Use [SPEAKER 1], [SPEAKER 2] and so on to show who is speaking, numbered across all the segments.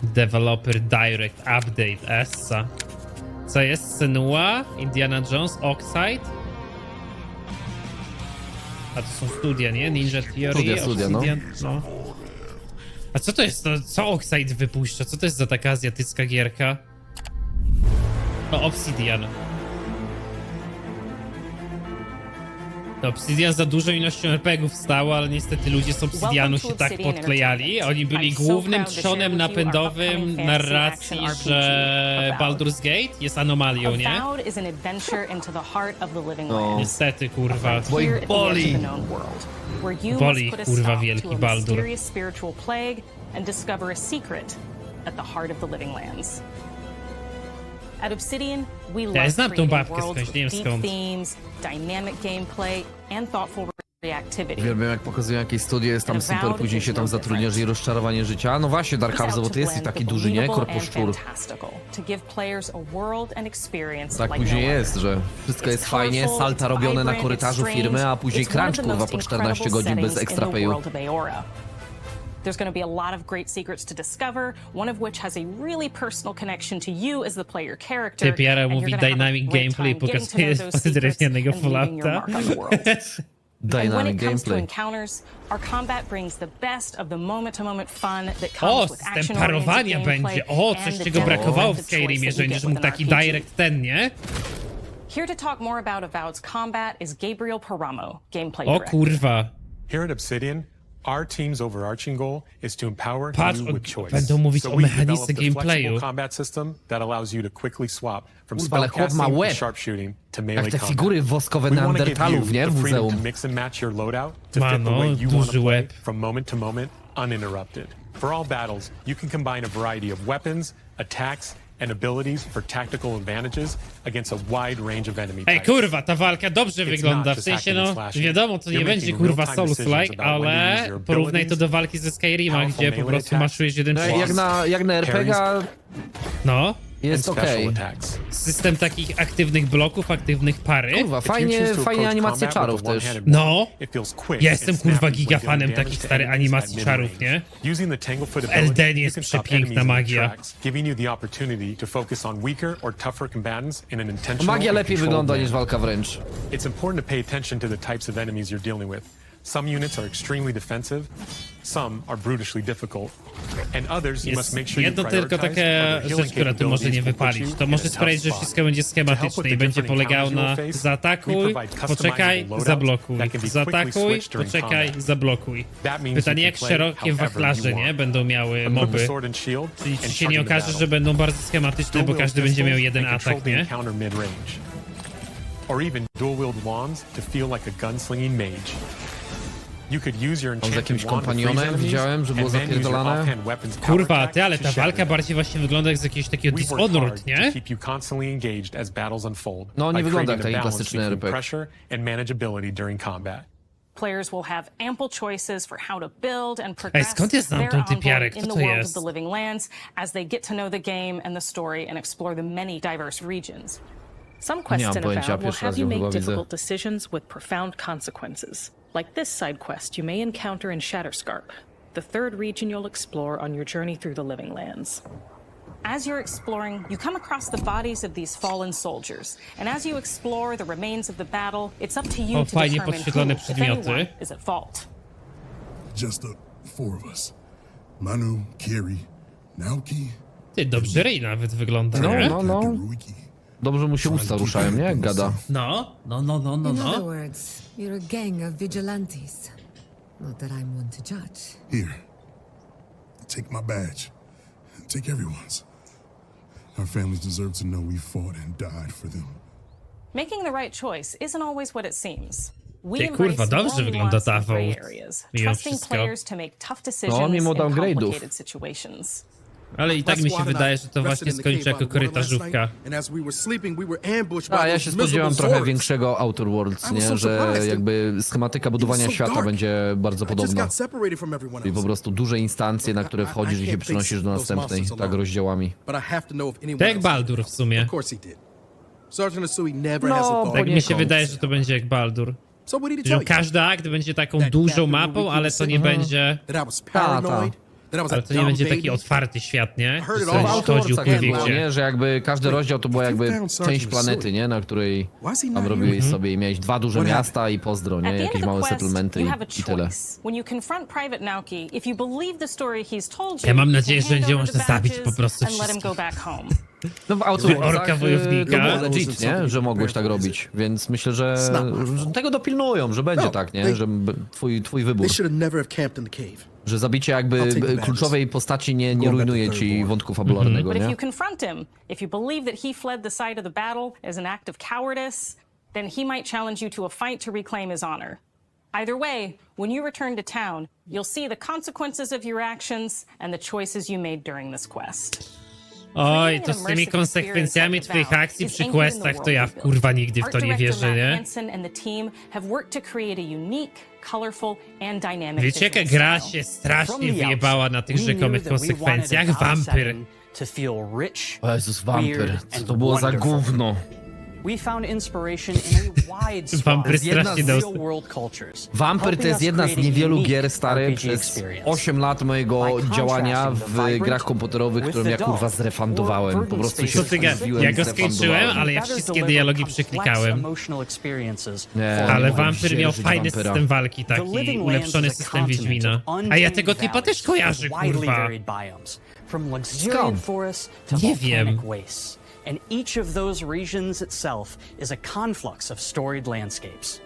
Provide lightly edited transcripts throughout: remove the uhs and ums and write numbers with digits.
[SPEAKER 1] Developer Direct Update ESSA. Co jest? Senua, Indiana Jones, Oxide? A to są studia, nie? Ninja Theory,
[SPEAKER 2] Studia,
[SPEAKER 1] no. A co to jest? Co Oxide wypuszcza? Co to jest za taka azjatycka gierka? No, Obsidian. Obsidian za dużą ilością RPGów stało, ale niestety ludzie z Obsidianu się tak podklejali. Oni byli głównym trzonem napędowym narracji, że Baldur's Gate jest anomalią, nie?
[SPEAKER 2] No.
[SPEAKER 1] Niestety, kurwa.
[SPEAKER 2] Bo ich boli.
[SPEAKER 1] Boli ich, kurwa, wielki Baldur.
[SPEAKER 3] At Obsidian, we
[SPEAKER 1] Ja
[SPEAKER 3] love
[SPEAKER 1] znam tą
[SPEAKER 3] creating
[SPEAKER 1] babkę
[SPEAKER 3] worlds
[SPEAKER 1] skądś, nie wiem
[SPEAKER 3] with deep
[SPEAKER 1] skąd.
[SPEAKER 3] themes, dynamic gameplay, and thoughtful reactivity.
[SPEAKER 2] Uwielbiam, jak pokazują jakieś studio, jest tam super, później się tam zatrudniasz i rozczarowanie życia. No właśnie, Dark House, bo ty jesteś taki duży, nie? Korposzczur. Tak później jest, że wszystko jest fajnie, salta robione na korytarzu firmy, a później crunch, kurwa, po 14 godzin bez extra payu.
[SPEAKER 3] There's going to be a lot of great secrets to discover, one of which has a really personal connection to you as the player character.
[SPEAKER 1] Typiara mówi dynamic gameplay, pokazuje drewnianego Fallouta.
[SPEAKER 2] Dynamic gameplay.
[SPEAKER 3] Our combat brings the best of the moment-to-moment fun that
[SPEAKER 1] O,
[SPEAKER 3] comes with
[SPEAKER 1] system
[SPEAKER 3] action-oriented
[SPEAKER 1] parowania
[SPEAKER 3] gameplay
[SPEAKER 1] będzie. O, coś
[SPEAKER 3] and the
[SPEAKER 1] czego brakowało w
[SPEAKER 3] depth of choice
[SPEAKER 1] Skyrimie,
[SPEAKER 3] that
[SPEAKER 1] że
[SPEAKER 3] you
[SPEAKER 1] będziesz
[SPEAKER 3] get
[SPEAKER 1] mógł
[SPEAKER 3] with an
[SPEAKER 1] taki
[SPEAKER 3] RPG.
[SPEAKER 1] direct ten, nie?
[SPEAKER 3] Here to talk more about Avowed's combat is Gabriel Paramo, gameplay
[SPEAKER 1] O
[SPEAKER 3] director.
[SPEAKER 1] kurwa.
[SPEAKER 4] Here at Obsidian, our team's overarching goal is to empower
[SPEAKER 1] Patrz,
[SPEAKER 4] you with choice.
[SPEAKER 1] będą mówić
[SPEAKER 4] So
[SPEAKER 1] o
[SPEAKER 4] we've
[SPEAKER 1] mechanice
[SPEAKER 4] developed a
[SPEAKER 1] gameplayu.
[SPEAKER 4] flexible combat system that allows you to quickly swap from
[SPEAKER 2] Kurwa, ale chłop ma
[SPEAKER 4] spellcasting
[SPEAKER 2] łeb.
[SPEAKER 4] to sharpshooting to
[SPEAKER 2] Jak
[SPEAKER 4] melee
[SPEAKER 2] te
[SPEAKER 4] combat.
[SPEAKER 2] figury woskowe
[SPEAKER 4] We want to give
[SPEAKER 2] neandertalów,
[SPEAKER 4] you
[SPEAKER 2] nie?
[SPEAKER 4] the
[SPEAKER 2] W
[SPEAKER 4] freedom
[SPEAKER 2] muzeum.
[SPEAKER 4] to mix and match your loadout to fit the
[SPEAKER 1] Mano,
[SPEAKER 4] way you want
[SPEAKER 1] duży
[SPEAKER 4] to play
[SPEAKER 1] łeb.
[SPEAKER 4] from moment to moment, uninterrupted. For all battles, you can combine a variety of weapons, attacks, and abilities for tactical advantages against a wide range of enemy
[SPEAKER 1] Ej,
[SPEAKER 4] types.
[SPEAKER 1] kurwa, ta walka dobrze wygląda. W sensie, no, wiadomo, to nie będzie kurwa Souls-like, ale porównaj to do walki ze Skyrima, gdzie po prostu maszujesz jeden
[SPEAKER 2] No,
[SPEAKER 1] przycisk.
[SPEAKER 2] jak na RPG
[SPEAKER 1] No,
[SPEAKER 2] jest okej.
[SPEAKER 1] system takich aktywnych bloków, aktywnych pary.
[SPEAKER 2] Kurwa, fajnie animacje czarów też.
[SPEAKER 1] No, ja jestem kurwa gigafanem takich starych animacji czarów, nie?
[SPEAKER 4] W
[SPEAKER 1] Eldenie jest przepiękna magia.
[SPEAKER 2] Magia lepiej wygląda niż walka wręcz.
[SPEAKER 4] It's important to pay attention to the types of enemies you're dealing with. Some units are extremely defensive, some are brutishly difficult, and others you must
[SPEAKER 1] Jest
[SPEAKER 4] make sure you
[SPEAKER 1] jedno tylko
[SPEAKER 4] prioritize
[SPEAKER 1] taka
[SPEAKER 4] whether
[SPEAKER 1] rzecz, która tu może nie wypalić. To może sprawić, że wszystko będzie schematyczne i będzie polegało na zaatakuj, poczekaj, zablokuj, zaatakuj, poczekaj, zablokuj. Pytanie, jak szerokie wachlarze, nie? Będą miały moby. Czyli ci się nie okaże, że będą bardzo schematyczne, bo każdy będzie miał jeden atak, nie?
[SPEAKER 4] Or even dual-wield wands to feel like a gunslinging mage. You could use your
[SPEAKER 2] Tam z
[SPEAKER 4] enchanted
[SPEAKER 2] jakimś
[SPEAKER 4] wand to freeze
[SPEAKER 2] kompanionem
[SPEAKER 4] enemies,
[SPEAKER 2] widziałem, że było
[SPEAKER 4] and then use your
[SPEAKER 2] zapierdolane.
[SPEAKER 4] offhand weapons
[SPEAKER 1] Kurwa,
[SPEAKER 4] power
[SPEAKER 1] ty, ale
[SPEAKER 4] attack
[SPEAKER 1] ta
[SPEAKER 4] to
[SPEAKER 1] walka
[SPEAKER 4] shatter them.
[SPEAKER 1] bardziej właśnie wygląda jak z jakiegoś takiego
[SPEAKER 4] We work
[SPEAKER 1] Dishonored,
[SPEAKER 4] hard
[SPEAKER 1] nie?
[SPEAKER 4] to keep you constantly engaged as battles unfold.
[SPEAKER 2] No, nie
[SPEAKER 4] by
[SPEAKER 2] wygląda jak
[SPEAKER 4] creating a
[SPEAKER 2] taki
[SPEAKER 4] balance
[SPEAKER 2] klasyczny
[SPEAKER 4] between
[SPEAKER 2] RPG.
[SPEAKER 4] pressure and manageability during combat.
[SPEAKER 3] Players will have ample choices for how to build and progress
[SPEAKER 1] skąd ja znam
[SPEAKER 3] their
[SPEAKER 1] tą typiarę?
[SPEAKER 3] envoy
[SPEAKER 1] Kto
[SPEAKER 3] in
[SPEAKER 1] to
[SPEAKER 3] the world
[SPEAKER 1] jest?
[SPEAKER 3] of the living lands as they get to know the game and the story and explore the many diverse regions. Some quests
[SPEAKER 2] mam
[SPEAKER 3] in
[SPEAKER 2] pojęcia,
[SPEAKER 3] Avowed will
[SPEAKER 2] pierwszy raz
[SPEAKER 3] have you
[SPEAKER 2] ją
[SPEAKER 3] make
[SPEAKER 2] chyba widzę.
[SPEAKER 3] difficult decisions with profound consequences. Like this side quest you may encounter in Shatterscarp, the third region you'll explore on your journey through the living lands. As you're exploring, you come across the bodies of these fallen soldiers, and as you explore the remains of the battle, it's up to you
[SPEAKER 1] O,
[SPEAKER 3] to
[SPEAKER 1] fajnie
[SPEAKER 3] determine
[SPEAKER 1] podświetlone
[SPEAKER 3] who, if
[SPEAKER 1] przedmioty.
[SPEAKER 3] anyone, is at fault.
[SPEAKER 5] Just the four of us. Manu, Kiri, Naoki,
[SPEAKER 1] Ty, dobrze ryj nawet wygląda,
[SPEAKER 2] No,
[SPEAKER 1] nie?
[SPEAKER 2] no, no.
[SPEAKER 5] and Ruiki.
[SPEAKER 2] Dobrze mu się usta ruszają, nie? Jak gada.
[SPEAKER 1] No.
[SPEAKER 6] In other words, you're a gang of vigilantes. Not that I'm one to judge.
[SPEAKER 5] Here. Take my badge. Take everyone's. Our families deserve to know we fought and died for them.
[SPEAKER 3] Making the right choice isn't always what it seems. We
[SPEAKER 1] Ty,
[SPEAKER 3] embrace
[SPEAKER 1] kurwa, dobrze
[SPEAKER 3] moral
[SPEAKER 1] wygląda
[SPEAKER 3] nuance
[SPEAKER 1] ta
[SPEAKER 3] and gray
[SPEAKER 1] Avowed.
[SPEAKER 3] areas,
[SPEAKER 1] Mimo
[SPEAKER 3] trusting
[SPEAKER 1] wszystko.
[SPEAKER 3] players to make tough decisions
[SPEAKER 2] No, mimo
[SPEAKER 3] in
[SPEAKER 2] downgrade'ów.
[SPEAKER 3] complicated situations.
[SPEAKER 1] Ale i tak mi się wydaje, że to właśnie skończy jako korytarzówka.
[SPEAKER 2] A ja się spodziewam trochę większego Outer Worlds, nie? Że jakby schematyka budowania świata będzie bardzo podobna. I po prostu duże instancje, na które wchodzisz i się przenosisz do następnej, tak rozdziałami.
[SPEAKER 1] To jak Baldur w sumie.
[SPEAKER 2] No,
[SPEAKER 1] Tak mi się
[SPEAKER 2] poniekąd.
[SPEAKER 1] wydaje, że to będzie jak Baldur. Że każdy akt będzie taką dużą mapą, ale to nie będzie...
[SPEAKER 2] Ta.
[SPEAKER 1] Ale to nie będzie taki otwarty świat, nie? Że
[SPEAKER 2] W
[SPEAKER 1] chodził
[SPEAKER 2] Outwardsach
[SPEAKER 1] po
[SPEAKER 2] było,
[SPEAKER 1] wiecie.
[SPEAKER 2] nie? Że jakby każdy rozdział to była jakby część planety, nie? Na której tam robiłeś sobie i miałeś 2 duże miasta i pozdro, nie?
[SPEAKER 3] At the end
[SPEAKER 2] Jakieś
[SPEAKER 3] of the
[SPEAKER 2] małe
[SPEAKER 3] quest,
[SPEAKER 2] settlementy
[SPEAKER 3] you have a
[SPEAKER 2] i tyle.
[SPEAKER 3] choice. When you confront Private Nauki, if you believe the story he's told you,
[SPEAKER 1] Ja mam
[SPEAKER 3] you
[SPEAKER 1] nadzieję,
[SPEAKER 3] can
[SPEAKER 1] że
[SPEAKER 3] hand
[SPEAKER 1] będzie
[SPEAKER 3] over
[SPEAKER 1] można
[SPEAKER 3] the
[SPEAKER 1] zabić
[SPEAKER 3] badges
[SPEAKER 1] po prostu
[SPEAKER 3] and let him
[SPEAKER 1] wszystkich.
[SPEAKER 3] go back home.
[SPEAKER 2] No w Outwardsach
[SPEAKER 1] Orka wojownika.
[SPEAKER 2] to było legit, nie? Że mogłeś tak robić, więc myślę, że tego dopilnują, że będzie tak, nie? Że twój wybór.
[SPEAKER 7] They should have never have camped in the cave.
[SPEAKER 2] Że zabicie jakby kluczowej postaci nie rujnuje ci wątku fabularnego,
[SPEAKER 3] But if
[SPEAKER 2] nie?
[SPEAKER 3] you confront him, if you believe that he fled the site of the battle as an act of cowardice, then he might challenge you to a fight to reclaim his honor. Either way, when you return to town, you'll see the consequences of your actions and the choices you made during this quest.
[SPEAKER 1] Oj, to z tymi konsekwencjami twoich akcji przy questach to ja kurwa nigdy w to nie wierzę, nie? Wiecie, jaka gra się strasznie wyjebała na tych rzekomych konsekwencjach? Wampyr.
[SPEAKER 2] O Jezus, wampyr. Co to było za gówno?
[SPEAKER 1] Wampyr strasznie dał.
[SPEAKER 2] Wampyr to jest jedna z niewielu gier, stary, przez 8 lat mojego działania w grach komputerowych, którą ja kurwa zrefundowałem. Po prostu się
[SPEAKER 1] Co ty
[SPEAKER 2] wkurwiłem
[SPEAKER 1] ja
[SPEAKER 2] i
[SPEAKER 1] go skończyłem,
[SPEAKER 2] zrefundowałem.
[SPEAKER 1] ale ja wszystkie dialogi przeklikałem.
[SPEAKER 2] Nie,
[SPEAKER 1] Ale
[SPEAKER 2] nie mogłem
[SPEAKER 1] Wampyr miał
[SPEAKER 2] wierzyć
[SPEAKER 1] fajny
[SPEAKER 2] wampyra.
[SPEAKER 1] system walki taki, ulepszony system Wiedźmina. A ja tego typa też kojarzę, kurwa.
[SPEAKER 2] Skąd?
[SPEAKER 1] Nie wiem.
[SPEAKER 8] And each of those regions itself is a conflux of storied landscapes.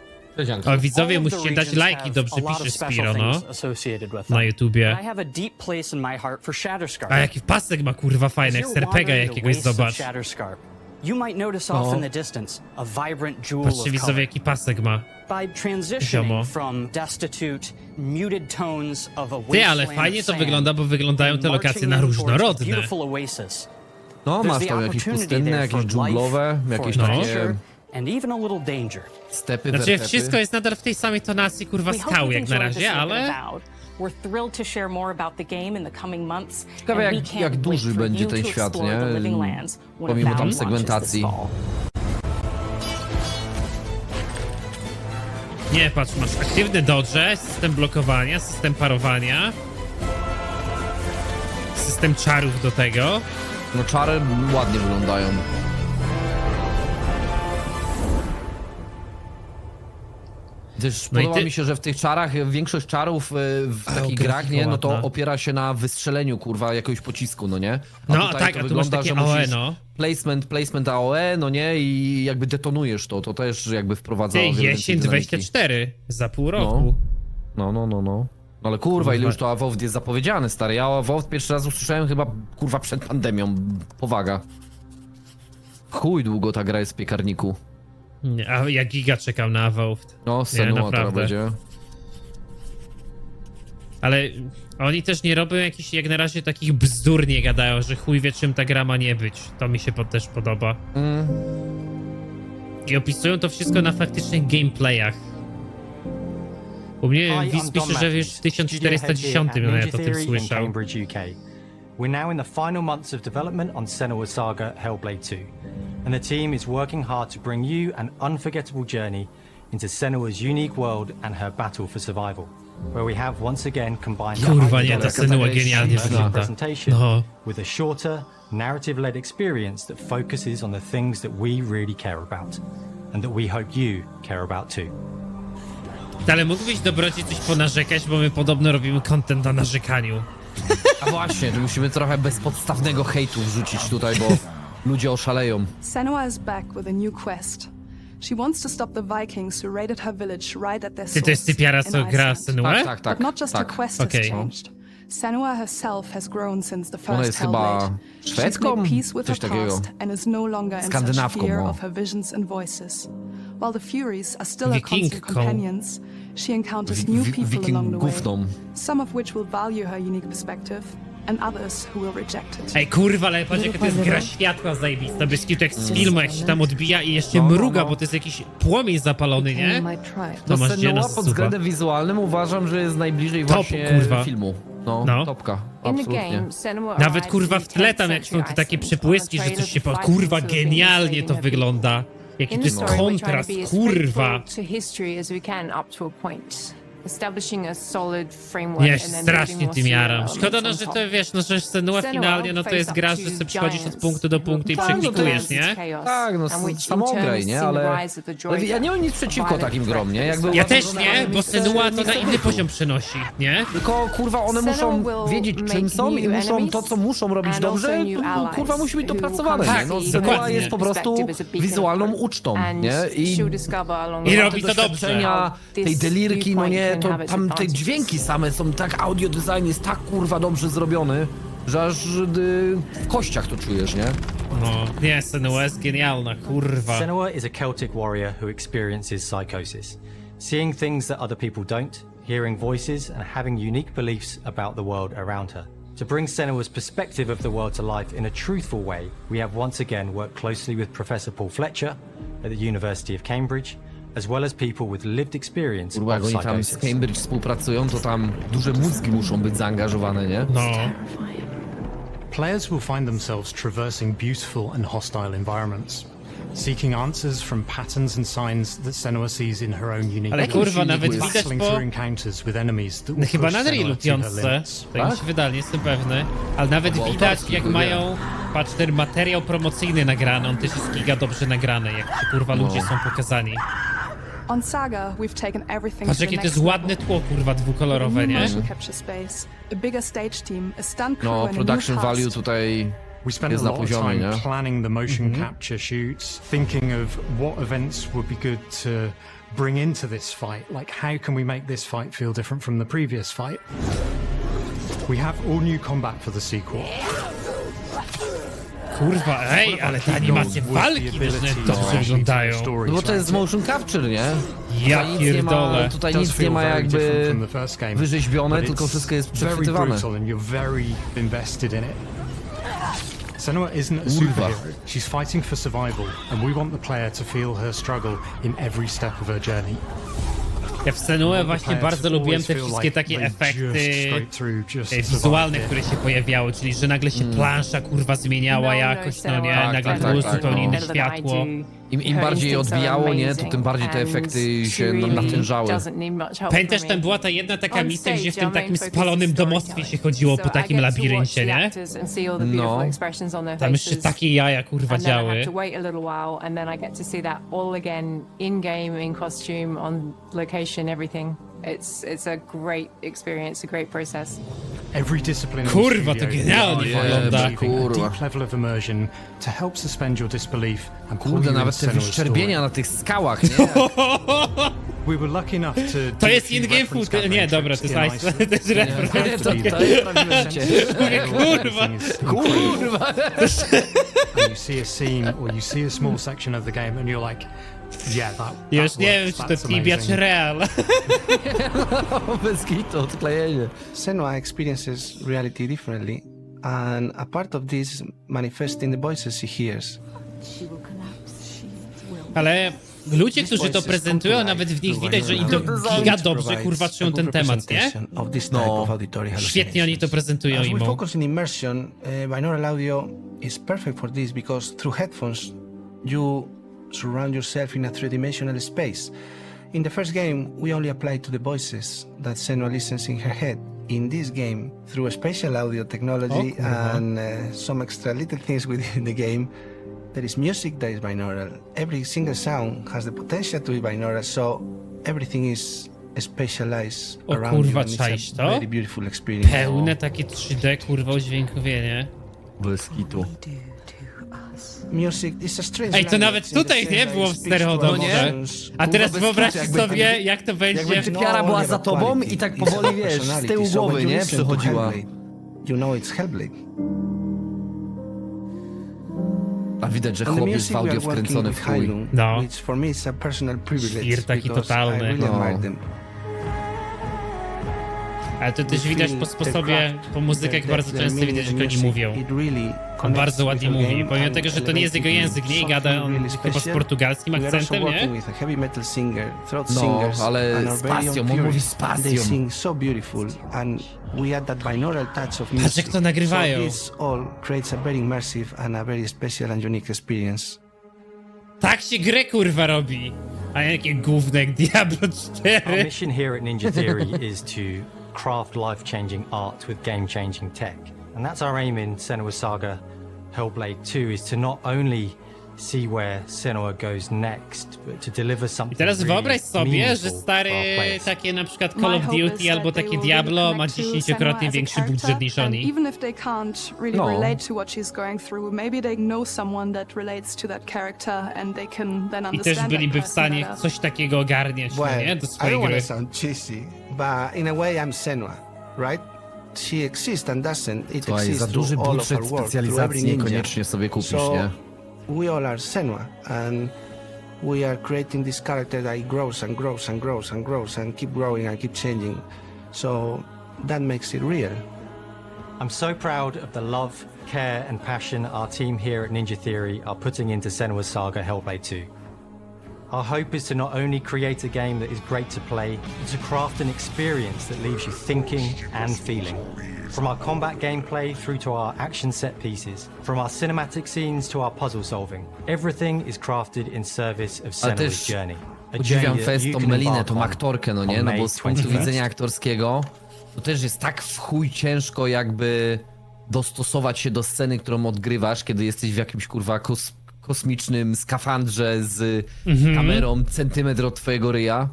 [SPEAKER 1] O, widzowie, musicie dać lajki, dobrze piszesz, Spiro, no. Na YouTubie.
[SPEAKER 8] I have a deep place in my heart for Shatterscarp.
[SPEAKER 1] A jaki pasek ma, kurwa, fajny, jak serpega jakiegoś, zobacz.
[SPEAKER 8] You might notice off in the distance a vibrant jewel
[SPEAKER 1] Patrzcie,
[SPEAKER 8] of
[SPEAKER 1] widzowie,
[SPEAKER 8] color.
[SPEAKER 1] jaki pasek ma.
[SPEAKER 8] By transitioning from destitute, muted tones of a
[SPEAKER 1] Ty, ale
[SPEAKER 8] wasteland
[SPEAKER 1] fajnie
[SPEAKER 8] of
[SPEAKER 1] to
[SPEAKER 8] sand
[SPEAKER 1] wygląda, bo wyglądają te
[SPEAKER 8] and
[SPEAKER 1] lokacje
[SPEAKER 8] marching
[SPEAKER 1] na
[SPEAKER 8] in towards a
[SPEAKER 1] różnorodne.
[SPEAKER 8] beautiful oasis.
[SPEAKER 2] No, masz tam jakieś pustynne, jakieś dżunglowe, jakieś takie
[SPEAKER 8] And even a little danger.
[SPEAKER 2] stepy,
[SPEAKER 1] Znaczy,
[SPEAKER 2] wertepy.
[SPEAKER 1] wszystko jest nadal w tej samej tonacji, kurwa, skały jak na razie, ale...
[SPEAKER 3] We're thrilled to share more about the game in the coming months.
[SPEAKER 2] Ciekawe, jak duży będzie ten świat, nie? Pomimo tam segmentacji.
[SPEAKER 1] Nie, patrz, masz aktywny dodge, system blokowania, system parowania, system czarów do tego.
[SPEAKER 2] No czary ładnie wyglądają. Też
[SPEAKER 1] No i
[SPEAKER 2] podoba
[SPEAKER 1] ty-
[SPEAKER 2] mi się, że w tych czarach, większość czarów w takich grach, nie, no to
[SPEAKER 1] ładna.
[SPEAKER 2] opiera się na wystrzeleniu, kurwa, jakiegoś pocisku, no nie?
[SPEAKER 1] No
[SPEAKER 2] tutaj
[SPEAKER 1] tak,
[SPEAKER 2] to
[SPEAKER 1] a tu masz
[SPEAKER 2] wygląda,
[SPEAKER 1] takie
[SPEAKER 2] że
[SPEAKER 1] AOE,
[SPEAKER 2] musisz
[SPEAKER 1] no.
[SPEAKER 2] placement AOE, no nie? I jakby detonujesz to też jakby wprowadza
[SPEAKER 1] Ty,
[SPEAKER 2] o wiele
[SPEAKER 1] jesień
[SPEAKER 2] więcej dynamiki.
[SPEAKER 1] 24, za pół roku.
[SPEAKER 2] No, ale kurwa, ile już to AWOW jest zapowiedziane, stary. Ja o AWOW pierwszy raz usłyszałem chyba, kurwa, przed pandemią. Powaga. Chuj długo ta gra jest w piekarniku.
[SPEAKER 1] Nie, a ja giga czekam na Evolved.
[SPEAKER 2] No, Senua teraz
[SPEAKER 1] naprawdę.
[SPEAKER 2] będzie.
[SPEAKER 1] Ale oni też nie robią jakichś, jak na razie, takich bzdur nie gadają, że chuj wie czym ta gra ma nie być. To mi się też podoba. I opisują to wszystko na faktycznych gameplayach. U mnie widz pisze, że już w 1410 ja to tym słyszał.
[SPEAKER 9] We're now in the final months of development on Senua's Saga Hellblade 2, and the team is working hard to bring you an unforgettable journey into Senua's unique world and her battle for survival, where we have once again combined the
[SPEAKER 1] Kurwa,
[SPEAKER 9] high
[SPEAKER 1] nie, ta
[SPEAKER 9] development
[SPEAKER 1] Senua genialnie
[SPEAKER 9] of the
[SPEAKER 1] wygląda.
[SPEAKER 9] presentation
[SPEAKER 1] No.
[SPEAKER 9] with a shorter, narrative-led experience that focuses on the things that we really care about, and that we hope you care about too.
[SPEAKER 1] Ale mógłbyś dobroci coś ponarzekać, bo my podobno robimy content na narzekaniu.
[SPEAKER 2] A właśnie, to musimy trochę bezpodstawnego hejtu wrzucić tutaj, bo ludzie oszaleją.
[SPEAKER 10] Senua is back with a new quest. She wants to stop the Vikings who raided her village right at their
[SPEAKER 1] Ty to jest
[SPEAKER 10] source
[SPEAKER 1] typiara,
[SPEAKER 10] in
[SPEAKER 1] co gra
[SPEAKER 10] Iceland.
[SPEAKER 1] Senuę?
[SPEAKER 2] Tak.
[SPEAKER 10] But not just her quest
[SPEAKER 1] Okay.
[SPEAKER 10] has changed. Senua herself has grown since the
[SPEAKER 2] Ona
[SPEAKER 10] first
[SPEAKER 2] jest chyba
[SPEAKER 10] Hellblade. She's
[SPEAKER 2] Szwedzką?
[SPEAKER 10] made peace with
[SPEAKER 2] Coś
[SPEAKER 10] her
[SPEAKER 2] takiego.
[SPEAKER 10] past and is no longer in such
[SPEAKER 2] Skandynawką,
[SPEAKER 10] fear
[SPEAKER 2] o.
[SPEAKER 10] of her visions and voices. While the Furies are still her constant
[SPEAKER 1] Wikingką.
[SPEAKER 10] companions, she encounters new people along the way,
[SPEAKER 2] Wikingówną.
[SPEAKER 10] some of which will value her unique perspective, and others who will reject it.
[SPEAKER 1] Ej, kurwa, ale patrz jaka to jest gra światła zajebista, bez kitu jak z filmu, jak się tam odbija i jeszcze mruga, bo to jest jakiś płomień zapalony, nie? To masz gdzie
[SPEAKER 2] Senua
[SPEAKER 1] nas
[SPEAKER 2] pod
[SPEAKER 1] suwa.
[SPEAKER 2] względem wizualnym uważam, że jest najbliżej
[SPEAKER 1] Top,
[SPEAKER 2] właśnie
[SPEAKER 1] kurwa.
[SPEAKER 2] filmu.
[SPEAKER 1] No.
[SPEAKER 2] No, topka. Absolutnie.
[SPEAKER 1] Nawet kurwa w tle tam jak są te takie przepłyski, że coś się kurwa genialnie to wygląda. Jaki to jest kontrast, kurwa. Ja się strasznie tym jaram. Szkoda, no, że to wiesz, no, że Senua finalnie, no to jest gra, że sobie przychodzisz od punktu do punktu i przeklikujesz, nie?
[SPEAKER 2] Tak, no samograj, nie? Ale ja nie mam nic przeciwko takim grom, nie? Jakby
[SPEAKER 1] Ja
[SPEAKER 2] uważam,
[SPEAKER 1] też
[SPEAKER 2] że
[SPEAKER 1] nie, bo Senua to na inny poziom przenosi, nie?
[SPEAKER 2] Tylko kurwa one muszą wiedzieć czym są i muszą to co muszą robić dobrze, kurwa musi być dopracowane, nie? No Senua
[SPEAKER 1] dokładnie.
[SPEAKER 2] jest po prostu wizualną ucztą, nie?
[SPEAKER 1] I robi to dobrze.
[SPEAKER 2] Doświadczenia, tej delirki, no nie, to tam te dźwięki same są tak, audio design jest tak kurwa dobrze zrobiony, że aż w kościach to czujesz, nie?
[SPEAKER 1] No, nie, Senua jest genialna, kurwa.
[SPEAKER 9] Senua is a Celtic warrior who experiences psychosis, seeing things that other people don't, hearing voices and having unique beliefs about the world around her. To bring Senua's perspective of the world to life in a truthful way, we have once again worked closely with Professor Paul Fletcher at the University of Cambridge, as well as people with lived experience
[SPEAKER 2] Kurwa, jak
[SPEAKER 9] of
[SPEAKER 2] oni tam z
[SPEAKER 9] psychosis.
[SPEAKER 2] Cambridge współpracują, to tam duże mózgi muszą być zaangażowane, nie?
[SPEAKER 1] No.
[SPEAKER 11] Players will find themselves traversing beautiful and hostile environments, seeking answers from patterns and signs that Senua sees in her own unique
[SPEAKER 1] Ale
[SPEAKER 11] way,
[SPEAKER 1] kurwa, nawet widać
[SPEAKER 11] battling
[SPEAKER 1] po...
[SPEAKER 11] through encounters with enemies that
[SPEAKER 1] No
[SPEAKER 11] will
[SPEAKER 1] chyba
[SPEAKER 11] push
[SPEAKER 1] na
[SPEAKER 11] Senua
[SPEAKER 1] drillu
[SPEAKER 11] to her
[SPEAKER 1] piątce,
[SPEAKER 11] limits.
[SPEAKER 1] tak mi się wydaje, nie jestem pewny. Ale nawet
[SPEAKER 2] Bo
[SPEAKER 1] widać,
[SPEAKER 2] autorski
[SPEAKER 1] jak
[SPEAKER 2] był,
[SPEAKER 1] mają, patrz, ten materiał promocyjny nagrany, on też jest giga dobrze nagrany, jak ci kurwa ludzie są pokazani.
[SPEAKER 10] On Saga, we've taken everything
[SPEAKER 1] Patrz,
[SPEAKER 10] to the
[SPEAKER 1] jakie to jest
[SPEAKER 10] next
[SPEAKER 1] ładne
[SPEAKER 10] level.
[SPEAKER 1] tło, kurwa, dwukolorowe, nie?
[SPEAKER 10] Motion capture space, a bigger stage team, a stunt crew
[SPEAKER 2] No,
[SPEAKER 10] and a
[SPEAKER 2] production
[SPEAKER 10] new cast.
[SPEAKER 2] value tutaj
[SPEAKER 11] We spent a
[SPEAKER 2] jest na
[SPEAKER 11] lot of
[SPEAKER 2] poziomie,
[SPEAKER 11] time
[SPEAKER 2] nie?
[SPEAKER 11] planning the motion capture shoots, thinking of what events would be good to bring into this fight. Like, how can we make this fight feel different from the previous fight? We have all new combat for the sequel.
[SPEAKER 1] Kurwa, ej, ale te animacje walki też dobrze wyglądają.
[SPEAKER 2] No bo to jest motion capture, nie?
[SPEAKER 1] Ja
[SPEAKER 2] Tutaj nic nie ma,
[SPEAKER 1] pierdolę.
[SPEAKER 2] tutaj nic nie ma jakby wyrzeźbione, tylko wszystko jest przechwytywane.
[SPEAKER 11] Senua isn't a superhero. She's fighting for survival, and we want the player to feel her struggle in every step of her journey.
[SPEAKER 1] Ja w Senue właśnie bardzo lubiłem te wszystkie takie efekty wizualne, które się pojawiały, czyli że nagle się plansza kurwa zmieniała jakoś, no nie, nagle było zupełnie inne światło.
[SPEAKER 2] Im bardziej odbijało, nie, to tym bardziej te efekty się natężały.
[SPEAKER 1] Pamiętasz, tam była ta jedna taka misja, gdzie w tym takim spalonym domostwie się chodziło po takim labiryncie, nie?
[SPEAKER 2] No.
[SPEAKER 1] Tam jeszcze takie jaja kurwa działy.
[SPEAKER 12] It's a great experience, a great process.
[SPEAKER 11] Every discipline
[SPEAKER 1] Kurwa, to genialnie wygląda.
[SPEAKER 2] Kurwa.
[SPEAKER 11] Deep level of immersion to help suspend your disbelief and pull
[SPEAKER 2] Kurde,
[SPEAKER 11] you
[SPEAKER 2] nawet te
[SPEAKER 11] into Senua's
[SPEAKER 2] wyszczerbienia
[SPEAKER 11] story.
[SPEAKER 2] na tych skałach, nie?
[SPEAKER 11] We were lucky enough to
[SPEAKER 1] To
[SPEAKER 11] do
[SPEAKER 1] jest
[SPEAKER 11] a few
[SPEAKER 1] in-game
[SPEAKER 11] reference
[SPEAKER 1] footage. Nie,
[SPEAKER 11] gathering
[SPEAKER 1] dobra, to
[SPEAKER 11] trips
[SPEAKER 1] jest
[SPEAKER 11] in
[SPEAKER 1] Iceland.
[SPEAKER 11] Iceland.
[SPEAKER 1] To jest reference.
[SPEAKER 2] To jest prawdziwe życie.
[SPEAKER 1] Kurwa.
[SPEAKER 2] Kurwa.
[SPEAKER 11] And you see a scene or you see a small section of the game and you're like, yeah, that
[SPEAKER 1] Już nie wiem,
[SPEAKER 11] works,
[SPEAKER 1] czy to
[SPEAKER 11] that's
[SPEAKER 1] Tibia,
[SPEAKER 11] amazing.
[SPEAKER 1] czy Real.
[SPEAKER 2] Bez kitu, odklejenie.
[SPEAKER 7] Senua experiences reality differently, and a part of this manifests in the voices she hears.
[SPEAKER 1] Ale ludzie, którzy to prezentują, nawet w nich widać, że im to giga dobrze kurwa czują ten temat, nie?
[SPEAKER 2] No.
[SPEAKER 1] Świetnie oni to prezentują
[SPEAKER 7] As we
[SPEAKER 1] imo.
[SPEAKER 7] focus in immersion, binaural audio is perfect for this because through headphones, you surround yourself in a three-dimensional space. In the first game, we only applied to the voices that Senua listens in her head. In this game, through a spatial audio technology and some extra little things within the game, there is music that is binaural. Every single sound has the potential to be binaural, so everything is spatialized
[SPEAKER 1] O
[SPEAKER 7] around you,
[SPEAKER 1] kurwa,
[SPEAKER 7] and it's
[SPEAKER 1] czaisz
[SPEAKER 7] a
[SPEAKER 1] to?
[SPEAKER 7] very beautiful experience.
[SPEAKER 1] Pełne takie 3D kurwa udźwiękowienie.
[SPEAKER 2] Bez kitu.
[SPEAKER 7] Music is a strange
[SPEAKER 1] Ej, to nawet
[SPEAKER 7] language in the
[SPEAKER 1] tutaj
[SPEAKER 7] sense
[SPEAKER 1] nie
[SPEAKER 7] that
[SPEAKER 1] było
[SPEAKER 7] it
[SPEAKER 1] w
[SPEAKER 7] speaks
[SPEAKER 1] stereo
[SPEAKER 7] to our
[SPEAKER 1] dobrze.
[SPEAKER 7] emotions.
[SPEAKER 1] A teraz
[SPEAKER 2] bez
[SPEAKER 1] wyobraźcie
[SPEAKER 2] kitu, jakby-
[SPEAKER 1] sobie, jak to będzie...
[SPEAKER 2] Jakby typiara była za tobą i tak powoli, wiesz, z tyłu głowy, nie? Przechodziła.
[SPEAKER 7] You know it's Hellblade.
[SPEAKER 2] A widać, że
[SPEAKER 7] And the
[SPEAKER 2] chłop jest
[SPEAKER 7] music
[SPEAKER 2] w
[SPEAKER 7] we
[SPEAKER 2] audio
[SPEAKER 7] are working
[SPEAKER 2] wkręcony
[SPEAKER 7] with
[SPEAKER 2] w chuj.
[SPEAKER 7] Hylum,
[SPEAKER 1] No.
[SPEAKER 7] which for me is a personal privilege
[SPEAKER 1] Świr taki
[SPEAKER 7] because
[SPEAKER 1] totalny.
[SPEAKER 7] I really
[SPEAKER 2] No.
[SPEAKER 7] admire them.
[SPEAKER 1] Ale to też widać po sposobie, po muzyce, jak bardzo często widać, jak oni mówią. On bardzo ładnie mówi, pomimo tego, że to nie jest jego język, nie? I gada on chyba z portugalskim akcentem, nie?
[SPEAKER 2] No, ale z pasją, on mówi z pasją.
[SPEAKER 7] They sing so beautiful and we add that binaural touch of music.
[SPEAKER 1] Patrz, jak to nagrywają.
[SPEAKER 7] So this all creates a very immersive and a very special and unique experience.
[SPEAKER 1] Tak się grę kurwa robi. A jakie gówno jak Diablo
[SPEAKER 9] Our
[SPEAKER 1] 4.
[SPEAKER 9] mission here at Ninja Theory is to craft life-changing art with game-changing tech. And that's our aim in Senua's Saga Hellblade 2, is to not only see where Senua goes next, but to deliver
[SPEAKER 1] I
[SPEAKER 9] something
[SPEAKER 1] teraz
[SPEAKER 9] really
[SPEAKER 1] wyobraź sobie, że
[SPEAKER 9] meaningful
[SPEAKER 1] stare
[SPEAKER 9] for our players.
[SPEAKER 1] takie na przykład Call of Duty albo takie Diablo ma 10-krotnie większy budżet niż oni.
[SPEAKER 10] Even if they can't really
[SPEAKER 2] No.
[SPEAKER 10] relate to what she's going through, maybe they know someone that relates to that character and they can then
[SPEAKER 1] I
[SPEAKER 10] understand
[SPEAKER 1] też
[SPEAKER 10] that
[SPEAKER 1] byliby w
[SPEAKER 10] person
[SPEAKER 1] stanie
[SPEAKER 10] better.
[SPEAKER 1] coś takiego ogarniać, no nie? Do
[SPEAKER 7] I
[SPEAKER 1] swojej
[SPEAKER 7] don't want
[SPEAKER 1] gry.
[SPEAKER 7] to sound cheesy, but in a way I'm Senua, right? She exists and doesn't. It
[SPEAKER 2] Słuchaj,
[SPEAKER 7] exists
[SPEAKER 2] za duży
[SPEAKER 7] through all of
[SPEAKER 2] budżet
[SPEAKER 7] our work, through
[SPEAKER 2] specjalizacji
[SPEAKER 7] every ninja.
[SPEAKER 2] niekoniecznie sobie kupisz,
[SPEAKER 7] So,
[SPEAKER 2] nie?
[SPEAKER 7] we all are Senua, and we are creating this character that grows and grows and grows and grows and keep growing and keep changing. So that makes it real.
[SPEAKER 9] I'm so proud of the love, care, and passion our team here at Ninja Theory are putting into Senua's Saga Hellblade 2. Our hope is to not only create a game that is great to play, but to craft an experience that leaves you thinking and feeling. From our combat gameplay through to our action set pieces, from our cinematic scenes to our puzzle solving, everything is crafted in service of
[SPEAKER 2] Ale
[SPEAKER 9] Senua's
[SPEAKER 2] też
[SPEAKER 9] journey. A
[SPEAKER 2] podziwiam
[SPEAKER 9] journey that
[SPEAKER 2] Fest,
[SPEAKER 9] you
[SPEAKER 2] tą
[SPEAKER 9] can
[SPEAKER 2] Melinę,
[SPEAKER 9] embark
[SPEAKER 2] tą
[SPEAKER 9] on
[SPEAKER 2] aktorkę, no nie?
[SPEAKER 9] on
[SPEAKER 2] No bo
[SPEAKER 9] May
[SPEAKER 2] z punktu
[SPEAKER 9] 21st.
[SPEAKER 2] widzenia aktorskiego to też jest tak w chuj ciężko jakby dostosować się do sceny, którą odgrywasz, kiedy jesteś w jakimś kurwa kosmicznym skafandrze z kamerą centymetr od twojego ryja.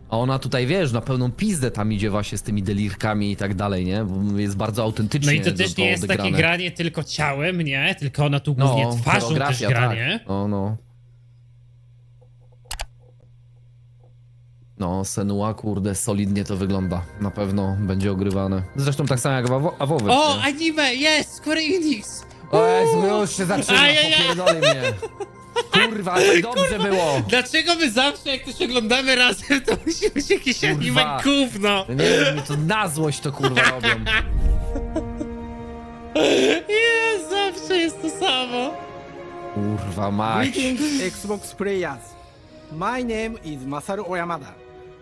[SPEAKER 2] A ona tutaj, wiesz, na pełną pizdę tam idzie właśnie z tymi delirkami i tak dalej, nie? Bo jest bardzo autentycznie
[SPEAKER 1] No i to też nie jest
[SPEAKER 2] odegrane.
[SPEAKER 1] takie granie tylko ciałem, nie? Tylko ona tu głównie twarzą też
[SPEAKER 2] choreografia,
[SPEAKER 1] gra,
[SPEAKER 2] tak.
[SPEAKER 1] nie?
[SPEAKER 2] No. No, Senua, kurde, solidnie to wygląda. Na pewno będzie ogrywane. Zresztą tak samo jak Awowy.
[SPEAKER 1] O, anime, jest! Square Enix!
[SPEAKER 2] O Jezu, już się zaczyna, popierdoli mnie. Kurwa, to dobrze było.
[SPEAKER 1] Dlaczego my zawsze, jak coś oglądamy razem, to musi być jakieś anime gówno?
[SPEAKER 2] Nie wiem, to na złość to kurwa robią.
[SPEAKER 1] Jest, zawsze jest to samo.
[SPEAKER 2] Kurwa, mać.
[SPEAKER 13] Greetings, Xbox players. My name is Masaru Oyamada,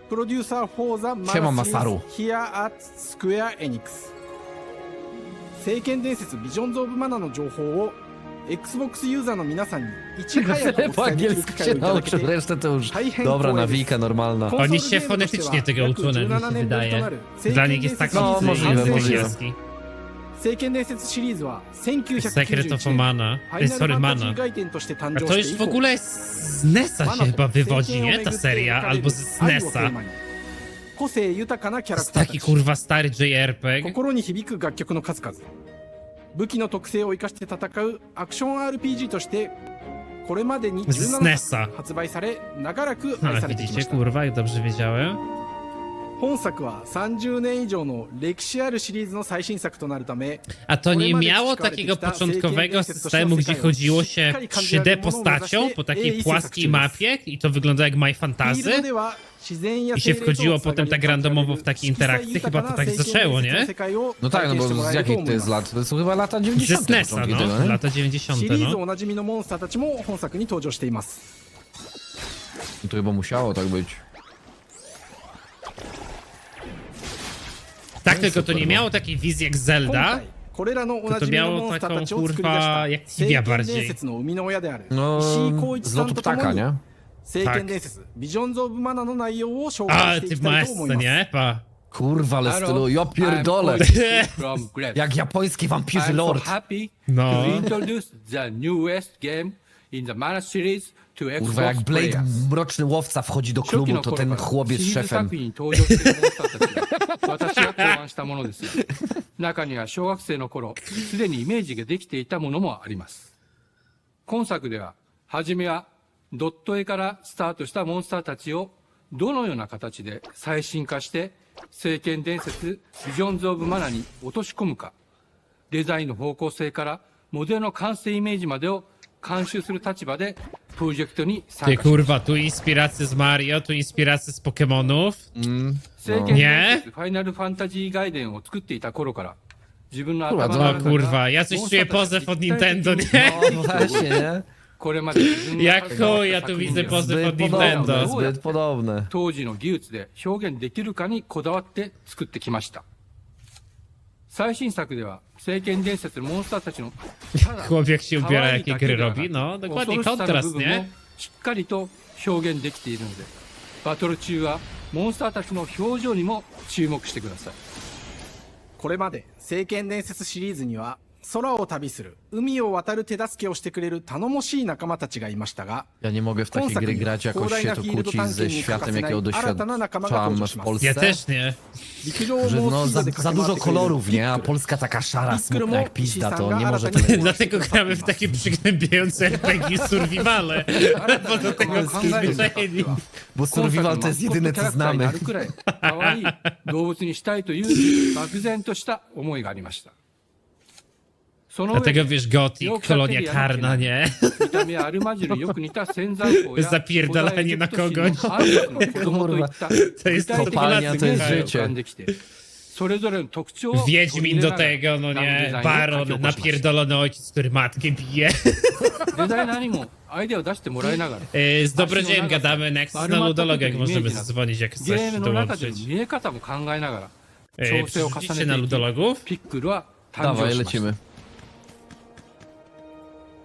[SPEAKER 13] producer for the
[SPEAKER 2] Siema,
[SPEAKER 13] Mana
[SPEAKER 2] Masaru.
[SPEAKER 13] series here at Square Enix. 聖剣伝説ビジョンズ・オブ・マナの情報を Xbox ユーザーの皆さんにいち早く
[SPEAKER 2] Po
[SPEAKER 13] お伝えできる
[SPEAKER 2] angielsku
[SPEAKER 13] 機会
[SPEAKER 2] się
[SPEAKER 13] をいただけ
[SPEAKER 2] nauczył,
[SPEAKER 13] て
[SPEAKER 2] resztę to już
[SPEAKER 13] 大変
[SPEAKER 2] dobra
[SPEAKER 13] 光栄です。
[SPEAKER 2] nawika normalna.
[SPEAKER 1] Oni się fonetycznie tego uczą, mi się wydaje. Dla nich jest tak
[SPEAKER 2] No, możliwe, możliwe.
[SPEAKER 1] angielski.
[SPEAKER 13] 聖剣伝説シリーズは
[SPEAKER 1] Secret of
[SPEAKER 13] 1991
[SPEAKER 1] Mana.
[SPEAKER 13] ファイナルフ
[SPEAKER 1] Sorry,
[SPEAKER 13] ァンタジ
[SPEAKER 1] Mana.
[SPEAKER 13] ー外伝として誕
[SPEAKER 1] A
[SPEAKER 13] 生
[SPEAKER 1] to
[SPEAKER 13] して
[SPEAKER 1] już
[SPEAKER 13] 以
[SPEAKER 1] w
[SPEAKER 13] 降
[SPEAKER 1] ogóle z NES-a się chyba wywodzi, nie? Ta seria, albo z SNES-a.
[SPEAKER 13] 個性豊かなキャラク
[SPEAKER 1] To
[SPEAKER 13] ター
[SPEAKER 1] taki
[SPEAKER 13] たち
[SPEAKER 1] kurwa stary JRPG.
[SPEAKER 13] 心に響く楽曲の数々武器の特性を生かして戦うアクション RPG としてこれまでに
[SPEAKER 1] Z
[SPEAKER 13] 17
[SPEAKER 1] NES-a.
[SPEAKER 13] 作発売され長らく
[SPEAKER 1] No,
[SPEAKER 13] 愛されてきま
[SPEAKER 1] widzicie,
[SPEAKER 13] した
[SPEAKER 1] kurwa, jak dobrze wiedziałem.
[SPEAKER 13] 本作は30年以上の歴史あるシリーズの最新作となるため
[SPEAKER 1] A to nie miało takiego początkowego systemu, gdzie chodziło się 3D postacią po takiej płaskiej mapie i to wygląda jak My
[SPEAKER 13] フィール
[SPEAKER 1] Fantasy
[SPEAKER 13] ドでは自然や
[SPEAKER 1] i się wchodziło potem tak randomowo w takie interakcje, chyba to tak zaczęło, nie?
[SPEAKER 2] No tak, no bo z jakich to jest lat? To są chyba lata
[SPEAKER 1] Ze
[SPEAKER 2] 90.
[SPEAKER 1] SNES-a,
[SPEAKER 2] początki
[SPEAKER 1] no,
[SPEAKER 2] tego, nie?
[SPEAKER 1] lata 90,
[SPEAKER 13] シリーズ
[SPEAKER 1] no.
[SPEAKER 13] おなじみのモンスターたちも本作に登場しています
[SPEAKER 2] No to chyba musiało tak być.
[SPEAKER 1] Tak, tylko to nie miało takiej wizji jak
[SPEAKER 13] 今
[SPEAKER 1] Zelda,
[SPEAKER 13] 回これらのお
[SPEAKER 1] to
[SPEAKER 13] な
[SPEAKER 1] to
[SPEAKER 13] じみの
[SPEAKER 1] miało
[SPEAKER 13] モンスターた
[SPEAKER 1] taką
[SPEAKER 13] ちを作り出した
[SPEAKER 1] kurwa jak
[SPEAKER 13] 聖
[SPEAKER 1] Tibia
[SPEAKER 13] 剣伝
[SPEAKER 1] bardziej.
[SPEAKER 13] 説の生みの親である
[SPEAKER 2] No,
[SPEAKER 13] 石井浩一
[SPEAKER 2] z
[SPEAKER 13] さん
[SPEAKER 2] lotu
[SPEAKER 13] ととも
[SPEAKER 2] ptaka,
[SPEAKER 13] に
[SPEAKER 2] nie?
[SPEAKER 13] 聖剣伝説ビジョンズ・オブ・マナの内容を紹
[SPEAKER 1] A,
[SPEAKER 13] 介してい
[SPEAKER 1] ty
[SPEAKER 13] きたいと
[SPEAKER 1] masz
[SPEAKER 13] 思い
[SPEAKER 1] to
[SPEAKER 13] ます
[SPEAKER 1] nie, pa.
[SPEAKER 2] Kurwa, ale stylu, ja pierdolę. Jak japoński wampirzy lord.
[SPEAKER 1] No.
[SPEAKER 14] to introduce the newest game in the Mana series to
[SPEAKER 2] Kurwa,
[SPEAKER 14] Xbox
[SPEAKER 2] jak Blade,
[SPEAKER 14] players.
[SPEAKER 2] mroczny łowca wchodzi do klubu, to ten chłop jest
[SPEAKER 14] シリーズ
[SPEAKER 2] szefem.
[SPEAKER 14] 作品に登場しているモンスターたちが私が考案したものですが中には小学生の頃すでにイメージができていたものもあります今作では初めはドット絵からスタートしたモンスターたちをどのような形で最新化して聖剣伝説ビジョンズ・オブ・マナに落とし込むかデザインの方向性からモデルの完成イメージまでを監修する立場でプロジェクトに参
[SPEAKER 1] Ty
[SPEAKER 14] 加しま
[SPEAKER 1] kurwa, tu inspiracje z Mario, tu inspiracje z Pokemonów.
[SPEAKER 14] 聖剣
[SPEAKER 1] Nie?
[SPEAKER 14] 伝説ファイナルファンタジー外伝を作っていた頃から自分の
[SPEAKER 2] Kurwa,
[SPEAKER 14] 頭の
[SPEAKER 1] O
[SPEAKER 14] 中
[SPEAKER 1] kurwa, ja coś czuję pozew od Nintendo, nie?
[SPEAKER 2] No właśnie, nie?
[SPEAKER 14] これまで自分の
[SPEAKER 1] Jak
[SPEAKER 14] 数々
[SPEAKER 1] chuj, ja tu widzę pozew
[SPEAKER 2] Zbyt
[SPEAKER 1] od
[SPEAKER 2] podobne,
[SPEAKER 1] Nintendo.
[SPEAKER 2] zbyt podobne.
[SPEAKER 14] 当時の技術で表現できるかにこだわって作ってきました最新作では聖剣伝説のモンスターたちのただ
[SPEAKER 1] Chłop jak się ubiera,
[SPEAKER 14] 可愛い
[SPEAKER 1] jakie
[SPEAKER 14] だけ
[SPEAKER 1] gry
[SPEAKER 14] ではなく
[SPEAKER 1] robi, no dokładnie
[SPEAKER 14] 恐ろしさの
[SPEAKER 1] kontrast,
[SPEAKER 14] 部分
[SPEAKER 1] nie?
[SPEAKER 14] もしっかりと表現できているので、バトル中はモンスターたちの表情にも注目してください。
[SPEAKER 13] これまで聖剣伝説シリーズには空を旅する海を渡る手助けをしてくれる頼もしい仲間たちがいましたが、
[SPEAKER 2] Ja nie mogę w takie gry grać, jakoś się to kłóci ze światem, jakiego doświadczam w Polsce.
[SPEAKER 1] Ja też nie.
[SPEAKER 2] Że no, za dużo kolorów, nie? A Polska taka szara, smutna jak pizda, to nie może tak być.
[SPEAKER 1] Dlatego gramy w takie przygnębiające RPG survivale. Bo do tego przyzwyczajeni.
[SPEAKER 2] Bo survival to jest jedyne, co znamy.
[SPEAKER 14] 可愛い動物にしたいという漠然とした思いがありました。
[SPEAKER 1] Dlatego wiesz, Gothic, kolonia karna, nie? Zapierdalanie na kogoś. To jest
[SPEAKER 2] kopalnia, to jest życie.
[SPEAKER 1] Wiedźmin do tego, no nie? Baron, napierdolony ojciec, który matkę bije. Z dobrodziejem gadamy, Nexus na ludologach możemy zadzwonić, jak chcesz dołączyć. Przerzucicie na ludologów?
[SPEAKER 2] Dawaj, lecimy.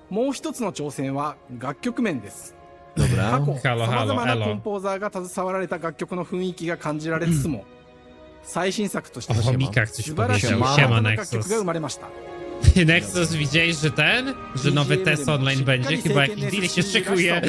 [SPEAKER 13] もう一つの挑戦は楽曲面です。
[SPEAKER 2] Dobra.
[SPEAKER 13] 過去さまざまなコンポーザーが携わられた楽曲の雰囲気が感じられつつも、最新作として素晴らしい新たな楽曲が生まれました。
[SPEAKER 1] Nexus, widziałeś, że że nowy test online będzie? Chyba jakiś deal się szykuje.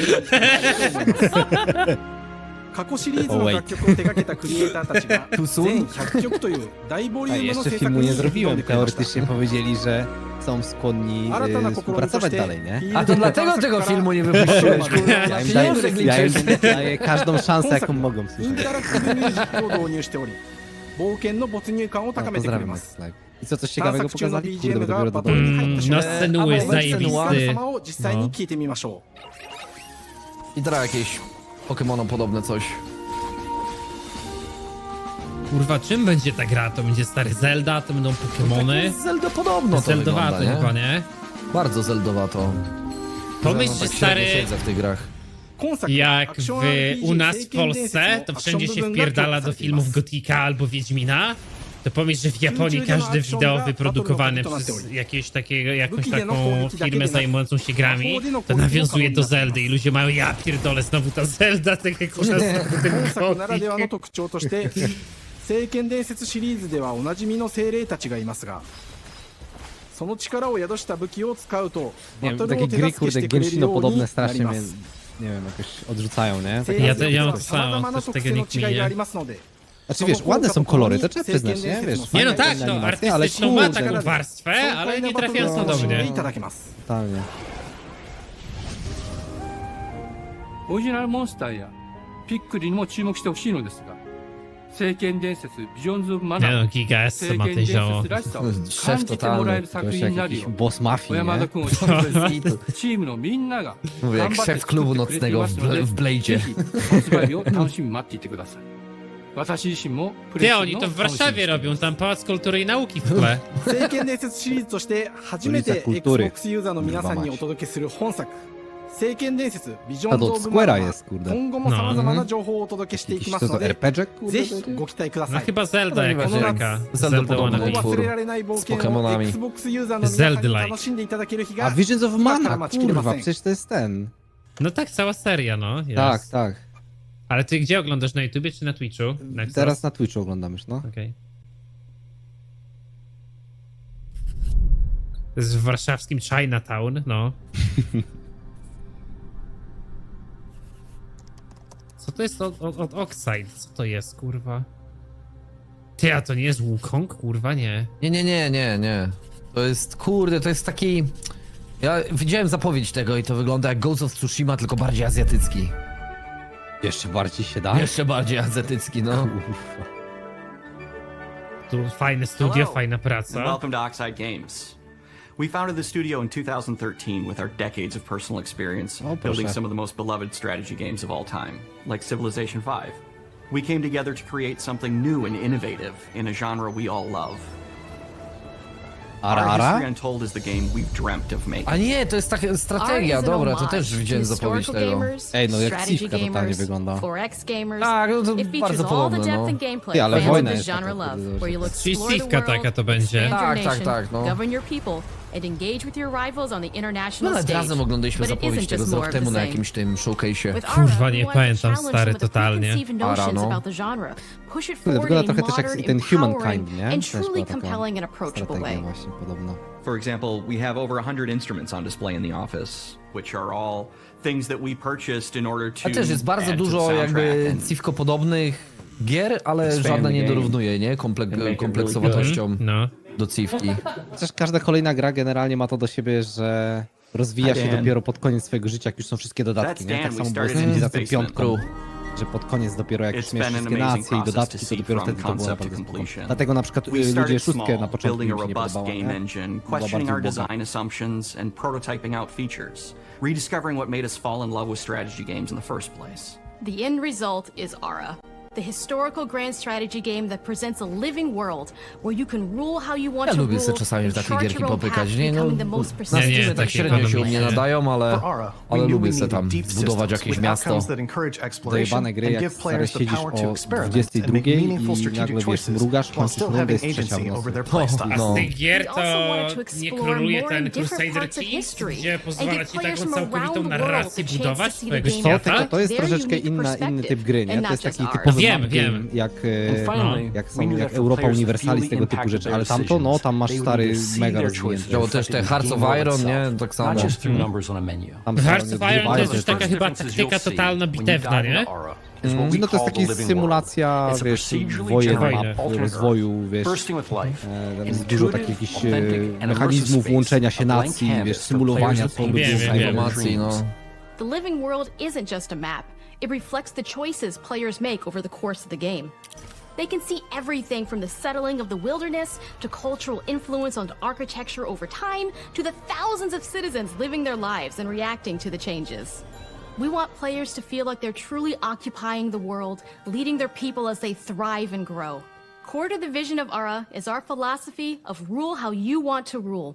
[SPEAKER 13] 過去シリーズの楽曲を手掛けたクリエイターたちが全100曲という大ボリュームの制作に挑んでくれました。
[SPEAKER 15] Teoretycznie powiedzieli, że są skłonni współpracować dalej, nie?
[SPEAKER 2] A to dlatego tego filmu nie wypuściłeś, kurwa.
[SPEAKER 15] Ja im daję każdą szansę, jaką mogą.
[SPEAKER 13] インタラクティブミュージックを導入しており、冒険の没入感を高めてくれます。
[SPEAKER 15] I co, coś ciekawego pokazali? Kurde,
[SPEAKER 13] BGM が
[SPEAKER 15] dopiero
[SPEAKER 13] バトルに入った瞬間、
[SPEAKER 1] scenujesz, zajebisty.
[SPEAKER 13] 様を実際に聞いてみましょう。
[SPEAKER 2] I teraz jakieś Pokémono podobne coś.
[SPEAKER 1] Kurwa, czym będzie ta gra? To będzie stary Zelda, to będą Pokemony?
[SPEAKER 2] Zelda podobno to
[SPEAKER 1] Zeldowato
[SPEAKER 2] wygląda,
[SPEAKER 1] chyba, nie?
[SPEAKER 2] Bardzo zeldowato.
[SPEAKER 1] Pomyśl, że stary...
[SPEAKER 2] siedzę w tych grach.
[SPEAKER 1] Jak u nas w Polsce, to wszędzie się wpierdala do filmów Gotika albo Wiedźmina, to pomyśl, że w Japonii każde wideo wyprodukowane przez jakąś taką firmę zajmującą się grami, to nawiązuje do Zeldy i ludzie mają, ja pierdolę, znowu ta Zelda, tak jak u nas ten Gotik.
[SPEAKER 13] 聖剣伝説シリーズではおなじみの精霊たちがいますが、その力を宿した武器を使うとバトルを手助けしてくれるようになります。
[SPEAKER 15] Nie wiem, jakoś odrzucają, nie?
[SPEAKER 1] Ja mam to samo, też tego nikt mi nie...
[SPEAKER 15] Znaczy wiesz, ładne są kolory, to trzeba przyznać, nie? Wiesz,
[SPEAKER 1] nie no tak, no artystyczną ma taką warstwę, ale nie trafiającą do mnie.
[SPEAKER 15] Totalnie.
[SPEAKER 14] オリジナルモンスターやピックリにも注目してほしいのですが、聖剣伝説ビジョンズ・オブ・マナー、聖剣伝説らしさを感じてもらえる作品になるよう、小山田君を信じてチームのみんなが頑張って作ってくれていますので、ぜひ発売日を楽しみに待っていてください。
[SPEAKER 1] Ty, oni to w Warszawie robią, tam Pałac Kultury i Nauki w tle.
[SPEAKER 13] 聖剣伝説シリーズとして初めて XBOX ユーザーの皆さんにお届けする本作聖剣伝説ビジョンズ・オブ・マナーは今後も様々な情報をお届けしていきますので、ぜひご期待ください。
[SPEAKER 1] No chyba Zelda jakaś taka.
[SPEAKER 2] Zelda podobny
[SPEAKER 13] 忘れられない冒険を XBOX ユーザーの皆さんに楽しんでいただける日が
[SPEAKER 15] A Visions of
[SPEAKER 13] 今か
[SPEAKER 15] Mana,
[SPEAKER 13] ら待ちきれま
[SPEAKER 15] kurwa,
[SPEAKER 13] せん。
[SPEAKER 15] przecież to jest ten.
[SPEAKER 1] No tak, cała seria, no. Jest.
[SPEAKER 15] Tak, tak.
[SPEAKER 1] Ale ty gdzie oglądasz, na YouTubie czy na Twitchu?
[SPEAKER 15] Teraz na Twitchu oglądam już, no.
[SPEAKER 1] Okej. To jest w warszawskim Chinatown, no. Co to jest od Oxide? Co to jest, kurwa? Ty, a to nie jest Wukong? Kurwa, nie.
[SPEAKER 2] Nie. To jest, kurde, to jest taki... Ja widziałem zapowiedź tego i to wygląda jak Ghost of Tsushima, tylko bardziej azjatycki.
[SPEAKER 15] Jeszcze bardziej się da?
[SPEAKER 2] Jeszcze bardziej azjatycki, no.
[SPEAKER 1] Tu fajne studio, fajna praca.
[SPEAKER 16] Welcome to Oxide Games. We founded the studio in 2013 with our decades of personal experience building some of the most beloved strategy games of all time, like Civilization V. We came together to create something new and innovative in a genre we all love. Our history untold is the game we've dreamt of making.
[SPEAKER 2] A nie, to jest taka strategia, dobra, to też widziałem zapowiedź tego.
[SPEAKER 15] Ej, no jak Kiszka totalnie wygląda.
[SPEAKER 2] Tak, no to bardzo podobne, no.
[SPEAKER 15] Ty, ale wojna jest
[SPEAKER 1] Czyli Sivka taka to będzie.
[SPEAKER 2] Tak, no.
[SPEAKER 17] and engage with your rivals on the
[SPEAKER 2] No
[SPEAKER 17] international
[SPEAKER 2] nawet
[SPEAKER 17] stage.
[SPEAKER 2] razem oglądaliśmy
[SPEAKER 17] But it
[SPEAKER 2] zapowiedź
[SPEAKER 17] isn't
[SPEAKER 2] tego
[SPEAKER 17] just
[SPEAKER 2] z rok
[SPEAKER 17] more of the
[SPEAKER 2] temu na
[SPEAKER 17] same.
[SPEAKER 2] jakimś tym showcase'ie.
[SPEAKER 17] With
[SPEAKER 1] Kurwa,
[SPEAKER 17] Ara,
[SPEAKER 1] nie
[SPEAKER 17] we want to
[SPEAKER 1] pamiętam,
[SPEAKER 17] challenge
[SPEAKER 1] stary,
[SPEAKER 17] some of the
[SPEAKER 1] totalnie.
[SPEAKER 17] preconceived notions
[SPEAKER 2] Ara, no.
[SPEAKER 17] about the genre. Push it
[SPEAKER 15] Kurde,
[SPEAKER 17] forward
[SPEAKER 15] wygląda
[SPEAKER 17] in a
[SPEAKER 15] trochę też
[SPEAKER 17] modern,
[SPEAKER 15] jak ten
[SPEAKER 17] empowering,
[SPEAKER 15] Humankind, nie?
[SPEAKER 17] and
[SPEAKER 15] Też
[SPEAKER 17] truly
[SPEAKER 15] była taka
[SPEAKER 17] compelling and approachable way.
[SPEAKER 15] strategia właśnie podobna.
[SPEAKER 16] For example, we have over 100 instruments on display in the office, which are all things that we purchased in order to
[SPEAKER 2] A też jest bardzo
[SPEAKER 16] add to the
[SPEAKER 2] dużo
[SPEAKER 16] soundtrack
[SPEAKER 2] jakby
[SPEAKER 16] and
[SPEAKER 2] Civko-podobnych gier, ale żadna nie dorównuje, nie? Kompleksowatością do Civki.
[SPEAKER 15] Chociaż każda kolejna gra generalnie ma to do siebie, że rozwija się dopiero pod koniec swojego życia, jak już są wszystkie dodatki, nie? Tak samo było z Cywilizacją 5, że pod koniec dopiero jak już miałeś wszystkie nacje i dodatki, to dopiero wtedy to było naprawdę spoko. Dlatego na przykład ludzie szóstkę na początku
[SPEAKER 16] building
[SPEAKER 15] mi
[SPEAKER 16] a
[SPEAKER 15] się nie
[SPEAKER 16] robust
[SPEAKER 15] podobało,
[SPEAKER 16] game
[SPEAKER 15] nie?
[SPEAKER 16] engine,
[SPEAKER 15] Była
[SPEAKER 16] questioning our
[SPEAKER 15] bardziej uboga.
[SPEAKER 16] design assumptions, and prototyping out features, rediscovering what made us fall in love with strategy games in the first place.
[SPEAKER 17] The end result is Ara, the historical grand strategy game that presents a living world where you can rule how you want
[SPEAKER 2] Ja
[SPEAKER 17] to
[SPEAKER 2] lubię
[SPEAKER 17] rule
[SPEAKER 2] sobie czasami w takie
[SPEAKER 17] and chart
[SPEAKER 2] gierki
[SPEAKER 17] your own
[SPEAKER 2] popykać,
[SPEAKER 17] path,
[SPEAKER 2] nie? No,
[SPEAKER 17] becoming the most
[SPEAKER 2] na
[SPEAKER 17] precise.
[SPEAKER 2] Steamie tak średnio się u mnie nadają, ale lubię sobie tam budować jakieś miasto.
[SPEAKER 15] Zajebane gry, jak stary siedzisz o 22 i nagle wiesz, mrugasz, kończysz rundę, jest trzecia w nocy.
[SPEAKER 1] A z tych gier
[SPEAKER 17] We also
[SPEAKER 1] to
[SPEAKER 17] wanted to
[SPEAKER 1] nie
[SPEAKER 17] explore
[SPEAKER 1] króluje
[SPEAKER 17] more
[SPEAKER 1] ten
[SPEAKER 17] in different
[SPEAKER 1] Crusader
[SPEAKER 17] parts of
[SPEAKER 1] Kings,
[SPEAKER 17] history
[SPEAKER 1] gdzie
[SPEAKER 17] and
[SPEAKER 1] pozwala
[SPEAKER 17] give
[SPEAKER 1] ci
[SPEAKER 17] players
[SPEAKER 1] taką
[SPEAKER 17] from around
[SPEAKER 1] całkowitą
[SPEAKER 17] the world
[SPEAKER 1] narrację
[SPEAKER 17] the chance
[SPEAKER 1] budować
[SPEAKER 17] to see
[SPEAKER 1] swojego
[SPEAKER 17] the game
[SPEAKER 1] świata.
[SPEAKER 15] To jest
[SPEAKER 17] their
[SPEAKER 15] troszeczkę
[SPEAKER 17] unique
[SPEAKER 15] inny typ gry, nie?
[SPEAKER 17] and
[SPEAKER 15] To jest
[SPEAKER 17] not
[SPEAKER 15] taki
[SPEAKER 17] just
[SPEAKER 15] typowy
[SPEAKER 1] Wiem,
[SPEAKER 15] map
[SPEAKER 1] wiem.
[SPEAKER 15] game, jak
[SPEAKER 14] finally,
[SPEAKER 15] jak Europa Universalis, tego typu rzeczy, ale tamto, no, tam masz stary mega rozwinięty.
[SPEAKER 2] Działo też te Hearts of Iron, nie? Tak samo.
[SPEAKER 14] not just through numbers on a menu.
[SPEAKER 15] Tam
[SPEAKER 1] Hearts of Iron to jest już
[SPEAKER 15] też
[SPEAKER 1] taka chyba taktyka totalna bitewna, nie?
[SPEAKER 15] no to jest taka symulacja, wiesz, wojen, map, rozwoju, wiesz, tam jest dużo takich jakichś mechanizmów łączenia się nacji, wiesz, symulowania co by
[SPEAKER 2] informacji, no.
[SPEAKER 17] The living world isn't just a map. It reflects the choices players make over the course of the game. They can see everything from the settling of the wilderness to cultural influence on architecture over time to the thousands of citizens living their lives and reacting to the changes. We want players to feel like they're truly occupying the world, leading their people as they thrive and grow. Core to the vision of Ara is our philosophy of rule how you want to rule.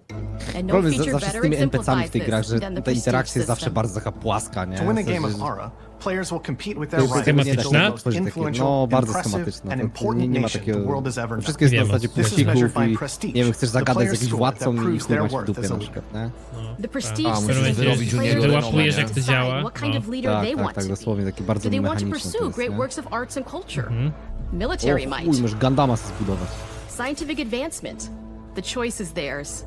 [SPEAKER 17] And no
[SPEAKER 15] Problem jest
[SPEAKER 17] feature
[SPEAKER 15] zawsze z
[SPEAKER 17] better
[SPEAKER 15] tymi NPC-ami
[SPEAKER 17] exemplifies
[SPEAKER 15] w tej grach,
[SPEAKER 17] this
[SPEAKER 15] że
[SPEAKER 17] than the
[SPEAKER 15] ta
[SPEAKER 17] prestige
[SPEAKER 15] interakcja jest zawsze
[SPEAKER 17] system.
[SPEAKER 15] bardzo taka płaska, nie?
[SPEAKER 18] To win a
[SPEAKER 15] W sensie,
[SPEAKER 18] game
[SPEAKER 15] że-
[SPEAKER 18] of Ara, players will compete with
[SPEAKER 15] To
[SPEAKER 18] their
[SPEAKER 15] jest
[SPEAKER 18] rivals
[SPEAKER 1] schematyczne?
[SPEAKER 18] to build the most
[SPEAKER 15] takie,
[SPEAKER 18] influential,
[SPEAKER 15] no, bardzo
[SPEAKER 18] impressive,
[SPEAKER 15] schematyczne.
[SPEAKER 18] and
[SPEAKER 15] To
[SPEAKER 18] important
[SPEAKER 15] nie ma
[SPEAKER 18] nation
[SPEAKER 15] takiego...
[SPEAKER 18] the world has ever known.
[SPEAKER 15] Wszystko jest na zasadzie
[SPEAKER 18] This is
[SPEAKER 15] pościgów
[SPEAKER 18] measured by
[SPEAKER 15] i
[SPEAKER 18] prestige,
[SPEAKER 15] nie wiem, chcesz
[SPEAKER 18] the
[SPEAKER 15] zagadać z
[SPEAKER 18] player's
[SPEAKER 15] jakimś
[SPEAKER 18] score
[SPEAKER 15] władcą
[SPEAKER 18] that
[SPEAKER 15] i
[SPEAKER 18] proves
[SPEAKER 15] chuj
[SPEAKER 18] their
[SPEAKER 15] masz w
[SPEAKER 18] worth
[SPEAKER 15] dupie
[SPEAKER 18] as a
[SPEAKER 15] na
[SPEAKER 18] leader.
[SPEAKER 15] przykład, nie?
[SPEAKER 17] The prestige
[SPEAKER 2] A,
[SPEAKER 17] system
[SPEAKER 2] możesz wyrobić
[SPEAKER 17] gives players
[SPEAKER 2] juniora,
[SPEAKER 17] the
[SPEAKER 1] wyłapujesz,
[SPEAKER 17] chance
[SPEAKER 1] jak
[SPEAKER 17] to
[SPEAKER 1] to
[SPEAKER 17] decide
[SPEAKER 1] działa.
[SPEAKER 17] what kind of leader
[SPEAKER 15] Tak,
[SPEAKER 17] they
[SPEAKER 15] tak,
[SPEAKER 17] want
[SPEAKER 15] tak,
[SPEAKER 17] to be.
[SPEAKER 15] dosłownie, takie bardzo
[SPEAKER 17] Do they want to
[SPEAKER 15] mechaniczne to
[SPEAKER 17] pursue
[SPEAKER 15] jest,
[SPEAKER 17] great
[SPEAKER 15] nie?
[SPEAKER 17] works of arts and culture? Military
[SPEAKER 15] O,
[SPEAKER 17] might?
[SPEAKER 15] możesz Gundama sobie zbudować.
[SPEAKER 17] Scientific advancement? The choice is theirs.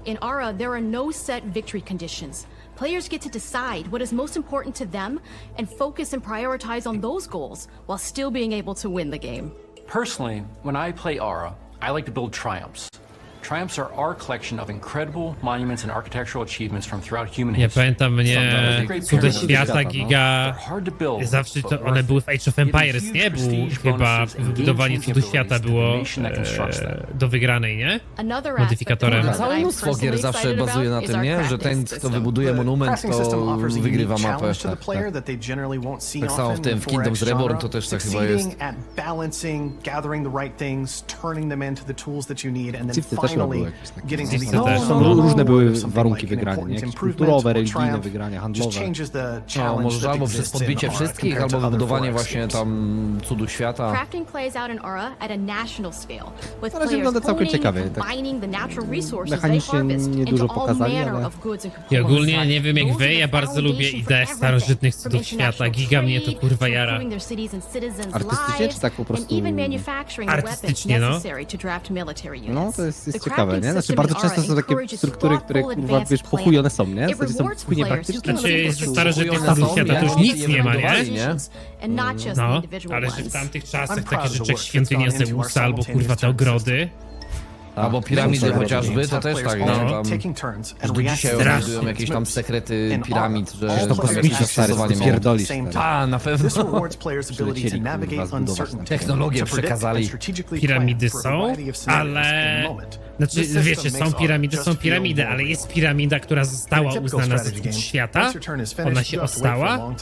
[SPEAKER 17] In Ara, there are no set victory conditions. Players get to decide what is most important to them and focus and prioritize on those goals while still being able to win the game.
[SPEAKER 14] Personally, when I play Ara, I like to build triumphs. Triumphs are our collection of incredible monuments and architectural achievements from throughout human
[SPEAKER 1] Ja
[SPEAKER 14] history.
[SPEAKER 1] pamiętam mnie Cuda Świata, Giga, zawsze to one były w Age of Empires, nie? Był chyba wybudowanie Cudu Świata było do wygranej, nie? Modyfikatorem.
[SPEAKER 2] Całe mnóstwo gier zawsze bazuje na tym, nie? Że ten, kto wybuduje monument, to wygrywa mapę. Tak samo w tym, w Kingdoms Reborn to też tak chyba jest.
[SPEAKER 15] Cifty też były jakieś takie.
[SPEAKER 1] Cifty też.
[SPEAKER 15] Różne były warunki wygrania, nie? Jakieś kulturowe, religijne wygrania, handlowe.
[SPEAKER 2] No, może albo przez podbicie wszystkich, albo wybudowanie właśnie tam cudu świata.
[SPEAKER 17] Crafting plays out in Ara at a national scale, with
[SPEAKER 15] Na razie
[SPEAKER 17] players
[SPEAKER 15] wygląda całkiem
[SPEAKER 17] honing
[SPEAKER 15] ciekawie,
[SPEAKER 17] and
[SPEAKER 15] tak.
[SPEAKER 17] combining the natural resources they
[SPEAKER 15] Mechanicznie
[SPEAKER 17] harvest
[SPEAKER 15] nie
[SPEAKER 17] into
[SPEAKER 15] dużo
[SPEAKER 17] all
[SPEAKER 15] pokazali,
[SPEAKER 17] manner
[SPEAKER 15] ale...
[SPEAKER 17] of goods and
[SPEAKER 1] I
[SPEAKER 17] components.
[SPEAKER 1] ogólnie nie wiem jak
[SPEAKER 17] Those
[SPEAKER 1] wy,
[SPEAKER 17] are
[SPEAKER 1] ja
[SPEAKER 17] the
[SPEAKER 1] bardzo lubię
[SPEAKER 17] foundation
[SPEAKER 1] ideę
[SPEAKER 17] for
[SPEAKER 1] starożytnych
[SPEAKER 17] everything,
[SPEAKER 1] cudów
[SPEAKER 17] from
[SPEAKER 1] świata.
[SPEAKER 17] international
[SPEAKER 1] Giga mnie to
[SPEAKER 17] trade,
[SPEAKER 1] kurwa
[SPEAKER 17] to
[SPEAKER 1] jara.
[SPEAKER 17] improving their cities and citizens'
[SPEAKER 15] Artystycznie,
[SPEAKER 17] lives,
[SPEAKER 15] czy tak po prostu-
[SPEAKER 17] and even manufacturing the weapons
[SPEAKER 1] Artystycznie, no.
[SPEAKER 17] necessary to draft military units.
[SPEAKER 15] No, to jest
[SPEAKER 17] The
[SPEAKER 15] ciekawe,
[SPEAKER 17] crafting
[SPEAKER 15] nie? Znaczy
[SPEAKER 17] system
[SPEAKER 15] bardzo
[SPEAKER 17] in
[SPEAKER 15] często
[SPEAKER 17] Ara
[SPEAKER 15] są takie
[SPEAKER 17] encourages
[SPEAKER 15] struktury, które
[SPEAKER 17] thoughtful,
[SPEAKER 15] kurwa, wiesz,
[SPEAKER 17] advanced
[SPEAKER 15] pochujone są,
[SPEAKER 17] planning.
[SPEAKER 15] nie?
[SPEAKER 17] It
[SPEAKER 15] W sensie są
[SPEAKER 17] rewards
[SPEAKER 15] wpłynie
[SPEAKER 17] players who
[SPEAKER 15] praktyczne.
[SPEAKER 17] keep
[SPEAKER 1] Znaczy,
[SPEAKER 17] things
[SPEAKER 1] z
[SPEAKER 17] simple.
[SPEAKER 1] starożytnych
[SPEAKER 2] Chujowe
[SPEAKER 1] cudów
[SPEAKER 2] są,
[SPEAKER 1] świata to już
[SPEAKER 2] nie?
[SPEAKER 1] nic nie ma, nie?
[SPEAKER 17] And not just the
[SPEAKER 1] No,
[SPEAKER 17] individual
[SPEAKER 1] ale że w
[SPEAKER 17] ones.
[SPEAKER 1] tamtych czasach takie rzeczy jak świątynie Zeusa albo kurwa te ogrody.
[SPEAKER 2] Albo piramidy chociażby, to też tak,
[SPEAKER 1] No.
[SPEAKER 2] no. Tam, że do dzisiaj odnajdują jakieś tam sekrety piramid, że
[SPEAKER 15] To kosmiczne stary, ty pierdolisz.
[SPEAKER 2] A, na pewno.
[SPEAKER 15] Przylecieli, kurwa, zbudować na
[SPEAKER 2] Technologię przekazali.
[SPEAKER 1] Piramidy są, ale... Znaczy, wiecie, są piramidy, ale jest piramida, która została uznana za cud świata. Ona się ostała.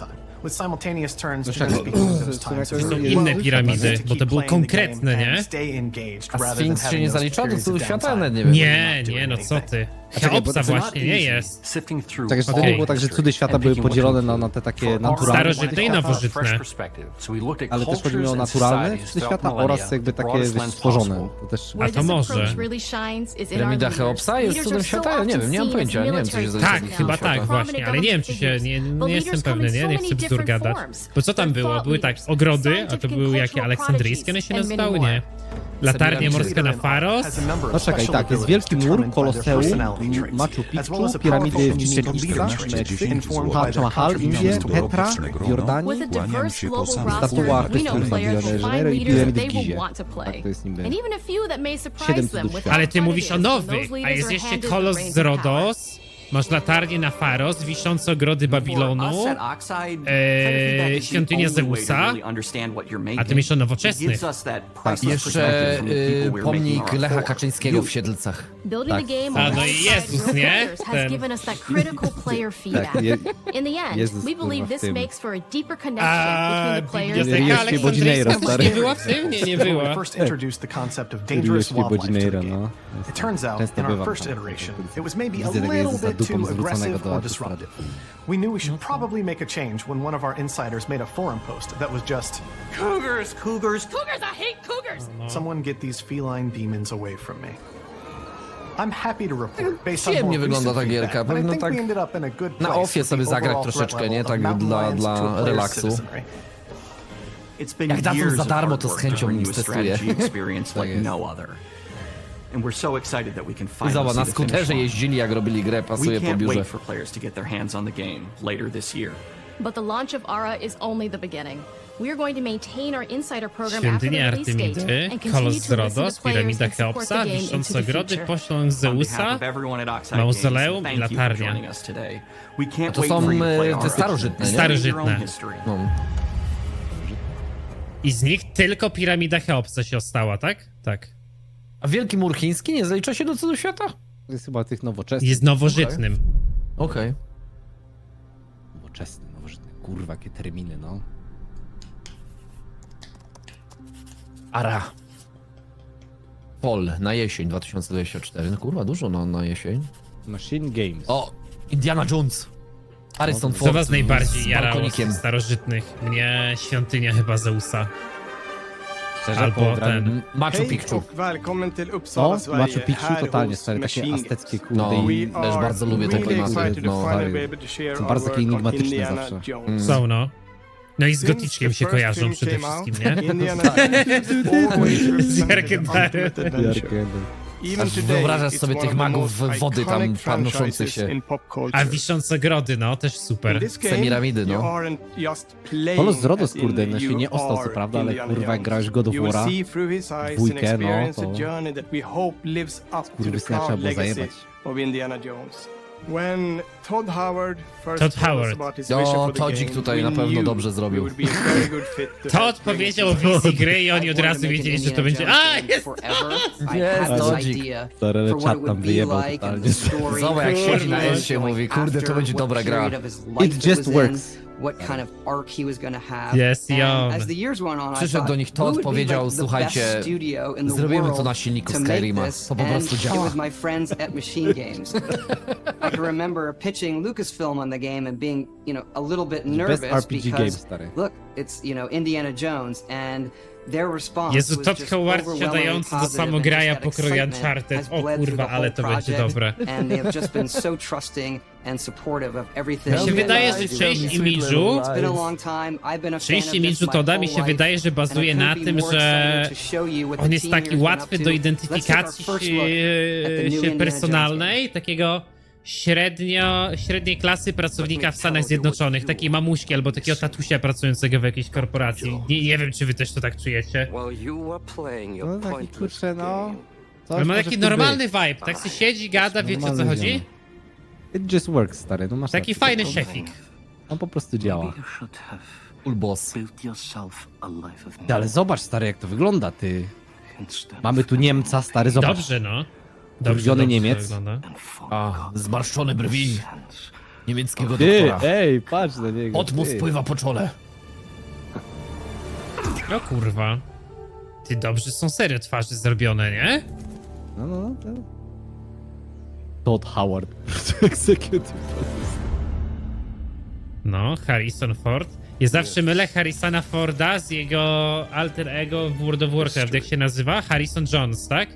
[SPEAKER 1] Są inne piramidy, bo to było konkretne, nie?
[SPEAKER 2] A Sfinks się nie zalicza do cudu świata? Nawet nie wiem.
[SPEAKER 1] Nie, no co ty. Cheopsa właśnie, nie jest.
[SPEAKER 15] Czekaj, to nie było tak, że cudy świata były podzielone na te takie naturalne
[SPEAKER 1] Starożytne i nowożytne.
[SPEAKER 15] Ale też chodzi mi o naturalne cudy świata oraz jakby takie stworzone. To też...
[SPEAKER 1] A to może.
[SPEAKER 2] Piramida Cheopsa jest cudem świata? Ja nie wiem, nie mam pojęcia, nie wiem co się zdaje.
[SPEAKER 1] Tak, chyba tak właśnie, ale nie wiem czy się, nie jestem pewny, nie chcę bzdur gadać. Bo co tam było? Były tak, ogrody, a to były jakie aleksandryjskie one się nazywały, nie? Latarnia morska na Faros.
[SPEAKER 15] No czekaj, tak, jest Wielki Mur, Koloseum, Machu Picchu, piramidy w Chichen Itza, Taj Mahal, Indie, Petra, w Jordanii, statua Chrystus na Rio de Janeiro i piramidy w Gizie. Tak, to jest niby 7 cudów świata.
[SPEAKER 1] Ale ty mówisz o nowych, a jest jeszcze Kolos z Rodos. Masz latarnię na Faros, wiszące ogrody Babilonu, świątynię Zeusa, a ty myślisz o nowoczesnych.
[SPEAKER 2] Tak, jeszcze pomnik Lecha Kaczyńskiego w Siedlcach.
[SPEAKER 1] Tak. A no i Jezus, nie? Ten.
[SPEAKER 15] Jezus,
[SPEAKER 1] A biblioteka aleksandryjska też nie była w tym? Nie była.
[SPEAKER 18] It turns out, in our first iteration, it was maybe a little bit too aggressive or disruptive. We knew we should probably make a change when one of our insiders made a forum post that was just cougars, cougars, cougars, I hate cougars! Someone get these feline demons away from me. I'm happy to report, based on more recent feedback, but I think we ended up in a good place
[SPEAKER 2] na offie sobie zagrać troszeczkę, nie? Tak dla relaksu. Jak dadzą za darmo, to z chęcią testuję.
[SPEAKER 16] And we're so excited that we can finally
[SPEAKER 2] Zobacz, na
[SPEAKER 16] see the finish
[SPEAKER 2] skuterze
[SPEAKER 16] line.
[SPEAKER 2] jeździli, jak robili grę, pasuje po
[SPEAKER 16] We can't
[SPEAKER 2] biurze.
[SPEAKER 16] wait for players to get their hands on the game later this year.
[SPEAKER 17] But the launch of ARA is only the beginning. We're going to maintain our insider program after the
[SPEAKER 1] Świątynia
[SPEAKER 17] release date
[SPEAKER 1] Artemidy,
[SPEAKER 17] and
[SPEAKER 1] Kolos
[SPEAKER 17] continue
[SPEAKER 1] z
[SPEAKER 17] to listen
[SPEAKER 1] Rodos,
[SPEAKER 17] to players
[SPEAKER 1] piramida
[SPEAKER 17] and support
[SPEAKER 1] Cheopsa,
[SPEAKER 17] the game into
[SPEAKER 1] wiszące
[SPEAKER 17] the
[SPEAKER 1] ogrody,
[SPEAKER 17] future.
[SPEAKER 1] pośląg
[SPEAKER 16] On
[SPEAKER 1] Zeusa,
[SPEAKER 16] behalf of everyone at Oxide
[SPEAKER 1] mauzoleum
[SPEAKER 16] Games,
[SPEAKER 1] i
[SPEAKER 16] thank you for
[SPEAKER 1] latarnia.
[SPEAKER 16] joining us today. We can't
[SPEAKER 2] To
[SPEAKER 16] wait
[SPEAKER 2] są
[SPEAKER 16] for you to play
[SPEAKER 2] te
[SPEAKER 16] ARA.
[SPEAKER 2] starożytne, nie?
[SPEAKER 1] Starożytne.
[SPEAKER 2] No.
[SPEAKER 1] I z nich tylko piramida Cheopsa się ostała, tak? Tak.
[SPEAKER 2] A Wielki Mur Chiński nie zalicza się do cudu świata?
[SPEAKER 15] To jest chyba tych nowoczesnych.
[SPEAKER 1] Jest nowożytnym.
[SPEAKER 2] Okej.
[SPEAKER 15] Nowoczesny, kurwa, jakie terminy, no.
[SPEAKER 2] Ara. Fall na jesień 2024. No kurwa, dużo na jesień.
[SPEAKER 15] Machine Games.
[SPEAKER 2] O, Indiana Jones. Harrison
[SPEAKER 1] Co
[SPEAKER 2] Ford
[SPEAKER 1] was najbardziej
[SPEAKER 2] z
[SPEAKER 1] jarało
[SPEAKER 2] balkonikiem.
[SPEAKER 1] z starożytnych? Mnie świątynia chyba Zeusa.
[SPEAKER 15] Szczerze,
[SPEAKER 1] Albo ten...
[SPEAKER 2] Machu Picchu.
[SPEAKER 19] Välkommen till Uppsala,
[SPEAKER 15] No, Machu
[SPEAKER 19] Sverige.
[SPEAKER 15] Picchu
[SPEAKER 19] Här
[SPEAKER 15] totalnie,
[SPEAKER 19] hos
[SPEAKER 15] stary, takie
[SPEAKER 19] Machine
[SPEAKER 15] azteckie
[SPEAKER 19] Games.
[SPEAKER 15] kurde
[SPEAKER 2] No,
[SPEAKER 15] i...
[SPEAKER 2] też bardzo lubię te
[SPEAKER 19] Really
[SPEAKER 2] klimaty.
[SPEAKER 19] excited to
[SPEAKER 15] No,
[SPEAKER 19] finally be able to share
[SPEAKER 15] są
[SPEAKER 19] our
[SPEAKER 15] bardzo takie
[SPEAKER 19] work on
[SPEAKER 15] enigmatyczne
[SPEAKER 19] Indiana
[SPEAKER 15] zawsze.
[SPEAKER 19] Jones.
[SPEAKER 1] Są, no. No i z
[SPEAKER 19] Since
[SPEAKER 1] goticzkiem
[SPEAKER 19] the
[SPEAKER 1] się
[SPEAKER 19] first
[SPEAKER 1] kojarzą
[SPEAKER 19] film
[SPEAKER 1] przede
[SPEAKER 19] came
[SPEAKER 1] wszystkim,
[SPEAKER 19] out,
[SPEAKER 1] nie?
[SPEAKER 19] Indiana Jones always
[SPEAKER 1] Z
[SPEAKER 19] represented the
[SPEAKER 1] Jarkendarem.
[SPEAKER 19] ultimate adventure. Even
[SPEAKER 2] Aż
[SPEAKER 19] today,
[SPEAKER 2] wyobrażasz
[SPEAKER 19] it's
[SPEAKER 2] sobie
[SPEAKER 19] one
[SPEAKER 2] tych
[SPEAKER 19] of the
[SPEAKER 2] magów
[SPEAKER 19] most
[SPEAKER 2] wody tam
[SPEAKER 19] iconic
[SPEAKER 2] panoszących
[SPEAKER 19] franchises
[SPEAKER 2] się.
[SPEAKER 19] in pop culture.
[SPEAKER 1] A wiszące grody, no, też
[SPEAKER 19] In
[SPEAKER 1] super.
[SPEAKER 19] this game,
[SPEAKER 2] Semiramidy, no.
[SPEAKER 19] you aren't just playing
[SPEAKER 15] Kolos z Rodos,
[SPEAKER 19] as in
[SPEAKER 15] kurde, no się
[SPEAKER 19] you
[SPEAKER 15] nie ostał co
[SPEAKER 19] are
[SPEAKER 15] prawda, ale
[SPEAKER 19] Indiana
[SPEAKER 15] kurwa jak
[SPEAKER 19] Jones.
[SPEAKER 15] grałeś God of
[SPEAKER 19] You will
[SPEAKER 15] War'a
[SPEAKER 19] see through his eyes and
[SPEAKER 15] dwójkę, no
[SPEAKER 19] experience
[SPEAKER 15] to...
[SPEAKER 19] a journey that we hope lives up to the
[SPEAKER 15] Skurwysyna trzeba
[SPEAKER 19] proud
[SPEAKER 15] było
[SPEAKER 19] legacy
[SPEAKER 15] zajebać.
[SPEAKER 19] of Indiana Jones. When Todd Howard first
[SPEAKER 1] Todd
[SPEAKER 19] told us
[SPEAKER 1] Howard.
[SPEAKER 19] about his vision
[SPEAKER 2] O,
[SPEAKER 19] for the
[SPEAKER 2] Todzik
[SPEAKER 19] game,
[SPEAKER 2] tutaj
[SPEAKER 19] we
[SPEAKER 2] na pewno
[SPEAKER 19] knew
[SPEAKER 2] dobrze zrobił.
[SPEAKER 19] we would be a very good fit to
[SPEAKER 1] Todd
[SPEAKER 19] help bring
[SPEAKER 1] powiedział o
[SPEAKER 19] it to life.
[SPEAKER 1] wizji gry i oni od razu wiedzieli, że to będzie... A, jest!
[SPEAKER 2] Jest Todzik.
[SPEAKER 15] Stary, czat tam wyjebał totalnie.
[SPEAKER 2] Zobacz, jak siedzi na S-ie, mówi, kurde, to będzie dobra gra.
[SPEAKER 15] It just works.
[SPEAKER 20] What kind of arc he was going to have.
[SPEAKER 1] Yes,
[SPEAKER 20] And as the years went on, I
[SPEAKER 2] Przyszedł
[SPEAKER 20] thought,
[SPEAKER 2] do nich
[SPEAKER 20] who
[SPEAKER 2] Todd,
[SPEAKER 20] would be
[SPEAKER 2] powiedział,
[SPEAKER 20] like the
[SPEAKER 2] słuchajcie,
[SPEAKER 20] best studio in the
[SPEAKER 2] zrobimy to
[SPEAKER 20] world
[SPEAKER 2] na silniku
[SPEAKER 20] to make
[SPEAKER 2] Skyrima.
[SPEAKER 20] this?
[SPEAKER 2] To po
[SPEAKER 20] And
[SPEAKER 2] prostu
[SPEAKER 20] it
[SPEAKER 2] działa.
[SPEAKER 20] was my friends at Machine Games. I can remember pitching Lucasfilm on the game and being, you know, a little bit nervous
[SPEAKER 15] RPG game,
[SPEAKER 20] because
[SPEAKER 15] stary.
[SPEAKER 20] look, it's, you know, Indiana Jones and their response
[SPEAKER 1] Jezu,
[SPEAKER 20] was
[SPEAKER 1] Todd
[SPEAKER 20] just
[SPEAKER 1] Howard
[SPEAKER 20] overwhelmingly
[SPEAKER 1] siadający do
[SPEAKER 20] positive and
[SPEAKER 1] samograja
[SPEAKER 20] just that
[SPEAKER 1] pokroju
[SPEAKER 20] excitement
[SPEAKER 1] Uncharted.
[SPEAKER 20] has
[SPEAKER 1] O
[SPEAKER 20] bled through
[SPEAKER 1] kurwa,
[SPEAKER 20] the
[SPEAKER 1] ale
[SPEAKER 20] whole
[SPEAKER 1] to będzie
[SPEAKER 20] project,
[SPEAKER 1] dobre.
[SPEAKER 20] and they have just been so trusting and supportive of everything.
[SPEAKER 1] Mi się wydaje, że część imidżu,
[SPEAKER 20] It's been a long time. I've been a fan
[SPEAKER 1] część
[SPEAKER 20] of
[SPEAKER 1] imidżu
[SPEAKER 20] this my
[SPEAKER 1] Todda mi
[SPEAKER 20] whole
[SPEAKER 1] się
[SPEAKER 20] life,
[SPEAKER 1] wydaje, że
[SPEAKER 20] and I
[SPEAKER 1] bazuje na
[SPEAKER 20] couldn't be
[SPEAKER 1] tym,
[SPEAKER 20] more
[SPEAKER 1] że
[SPEAKER 20] excited to show you what the
[SPEAKER 1] on jest
[SPEAKER 20] team
[SPEAKER 1] taki
[SPEAKER 20] here's been
[SPEAKER 1] łatwy
[SPEAKER 20] up
[SPEAKER 1] do
[SPEAKER 20] to.
[SPEAKER 1] identyfikacji
[SPEAKER 20] Let's take our first look at the new
[SPEAKER 1] się
[SPEAKER 20] Indiana
[SPEAKER 1] personalnej, takiego średniej klasy pracownika w Stanach Zjednoczonych, takiej mamuśki albo takiego tatusia pracującego w jakiejś korporacji. Nie wiem, czy wy też to tak czujecie.
[SPEAKER 15] No taki kurczę, no... coś
[SPEAKER 1] Ale ma
[SPEAKER 15] może
[SPEAKER 1] taki
[SPEAKER 15] w tym
[SPEAKER 1] normalny
[SPEAKER 15] być.
[SPEAKER 1] vibe, tak się siedzi, gada, wiecie o co
[SPEAKER 15] Normalny
[SPEAKER 1] chodzi?
[SPEAKER 15] ziom. It just works, stary, no masz
[SPEAKER 1] Taki
[SPEAKER 15] rację.
[SPEAKER 1] fajny szefik.
[SPEAKER 15] On po prostu działa.
[SPEAKER 2] Ulbos.
[SPEAKER 15] Ale zobacz, stary, jak to wygląda, ty. Mamy tu Niemca, stary, zobacz.
[SPEAKER 1] Dobrze, no.
[SPEAKER 15] Drwiony Niemiec.
[SPEAKER 1] wygląda.
[SPEAKER 2] A, zmarszczone brwi niemieckiego
[SPEAKER 15] Ty,
[SPEAKER 2] doktora.
[SPEAKER 15] ej, patrz na niego.
[SPEAKER 2] Pot mu
[SPEAKER 15] ty.
[SPEAKER 2] spływa po czole.
[SPEAKER 1] O kurwa. Ty, dobrze są serio twarzy zrobione, nie?
[SPEAKER 15] No, to... Todd Howard. Executive producer.
[SPEAKER 1] No, Harrison Ford. Ja zawsze mylę Harrisona Forda z jego alter ego w World of Warcraft. Jak się nazywa? Harrison Jones, tak?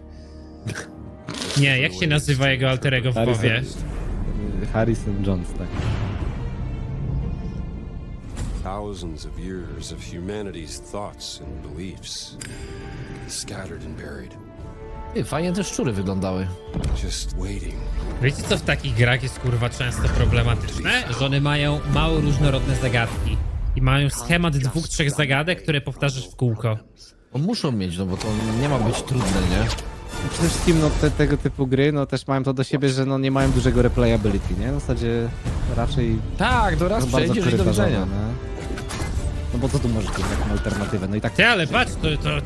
[SPEAKER 1] Nie, jak się nazywa jego alter ego w WoWie?
[SPEAKER 15] Harrison Jones, tak.
[SPEAKER 21] Thousands of years of humanity's thoughts and beliefs, scattered and buried.
[SPEAKER 2] Fajnie te szczury wyglądały.
[SPEAKER 21] Just waiting.
[SPEAKER 1] Wiecie, co w takich grach jest kurwa często problematyczne? Że one mają mało różnorodne zagadki. I mają schemat 2-3 zagadek, które powtarzasz w kółko.
[SPEAKER 2] Muszą mieć, no bo to nie ma być trudne, nie?
[SPEAKER 15] Przede wszystkim no, tego typu gry no też mają to do siebie, że no nie mają dużego replayability, nie? W zasadzie raczej...
[SPEAKER 2] Tak, do raz przejdziesz i do widzenia.
[SPEAKER 15] No bo co tu możesz mieć taką alternatywę? No i tak...
[SPEAKER 1] Ty, ale patrz,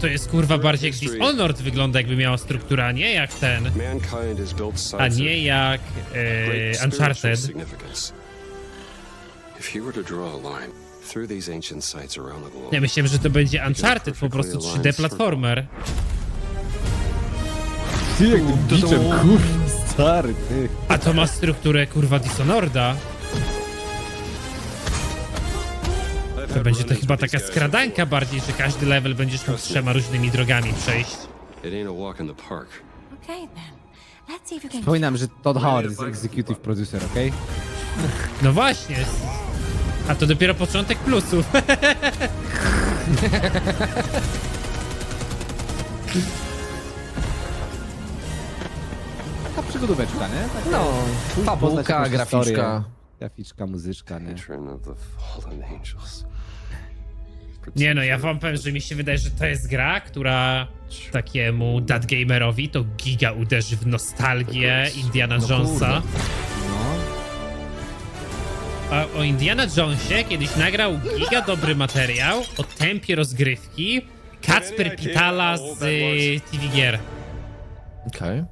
[SPEAKER 1] to jest kurwa bardziej jak Dishonored wygląda, jakby miała struktura, a nie jak ten. A nie jak Uncharted. Ja myślałem, że to będzie Uncharted, po prostu 3D platformer.
[SPEAKER 15] Ty, jak tym biczem, kurwa, stary, ty.
[SPEAKER 1] A to ma strukturę, kurwa, Dishonored'a. To będzie to chyba taka skradanka bardziej, że każdy level będziesz mógł 3 różnymi drogami przejść.
[SPEAKER 15] Przypominam, że Todd Howard jest executive producer, okej?
[SPEAKER 1] No właśnie. A to dopiero początek plusów.
[SPEAKER 15] Taka przygodóweczka, nie? Taka,
[SPEAKER 2] no, fabułka, graficzka.
[SPEAKER 15] Graficzka, muzyczka, nie?
[SPEAKER 1] Nie no, ja wam powiem, że mi się wydaje, że to jest gra, która takiemu dadgamerowi to giga uderzy w nostalgię Indiana Jonesa. A o Indiana Jonesie kiedyś nagrał giga dobry materiał o tempie rozgrywki Kacper Pitala z TV Gier.
[SPEAKER 2] Okej.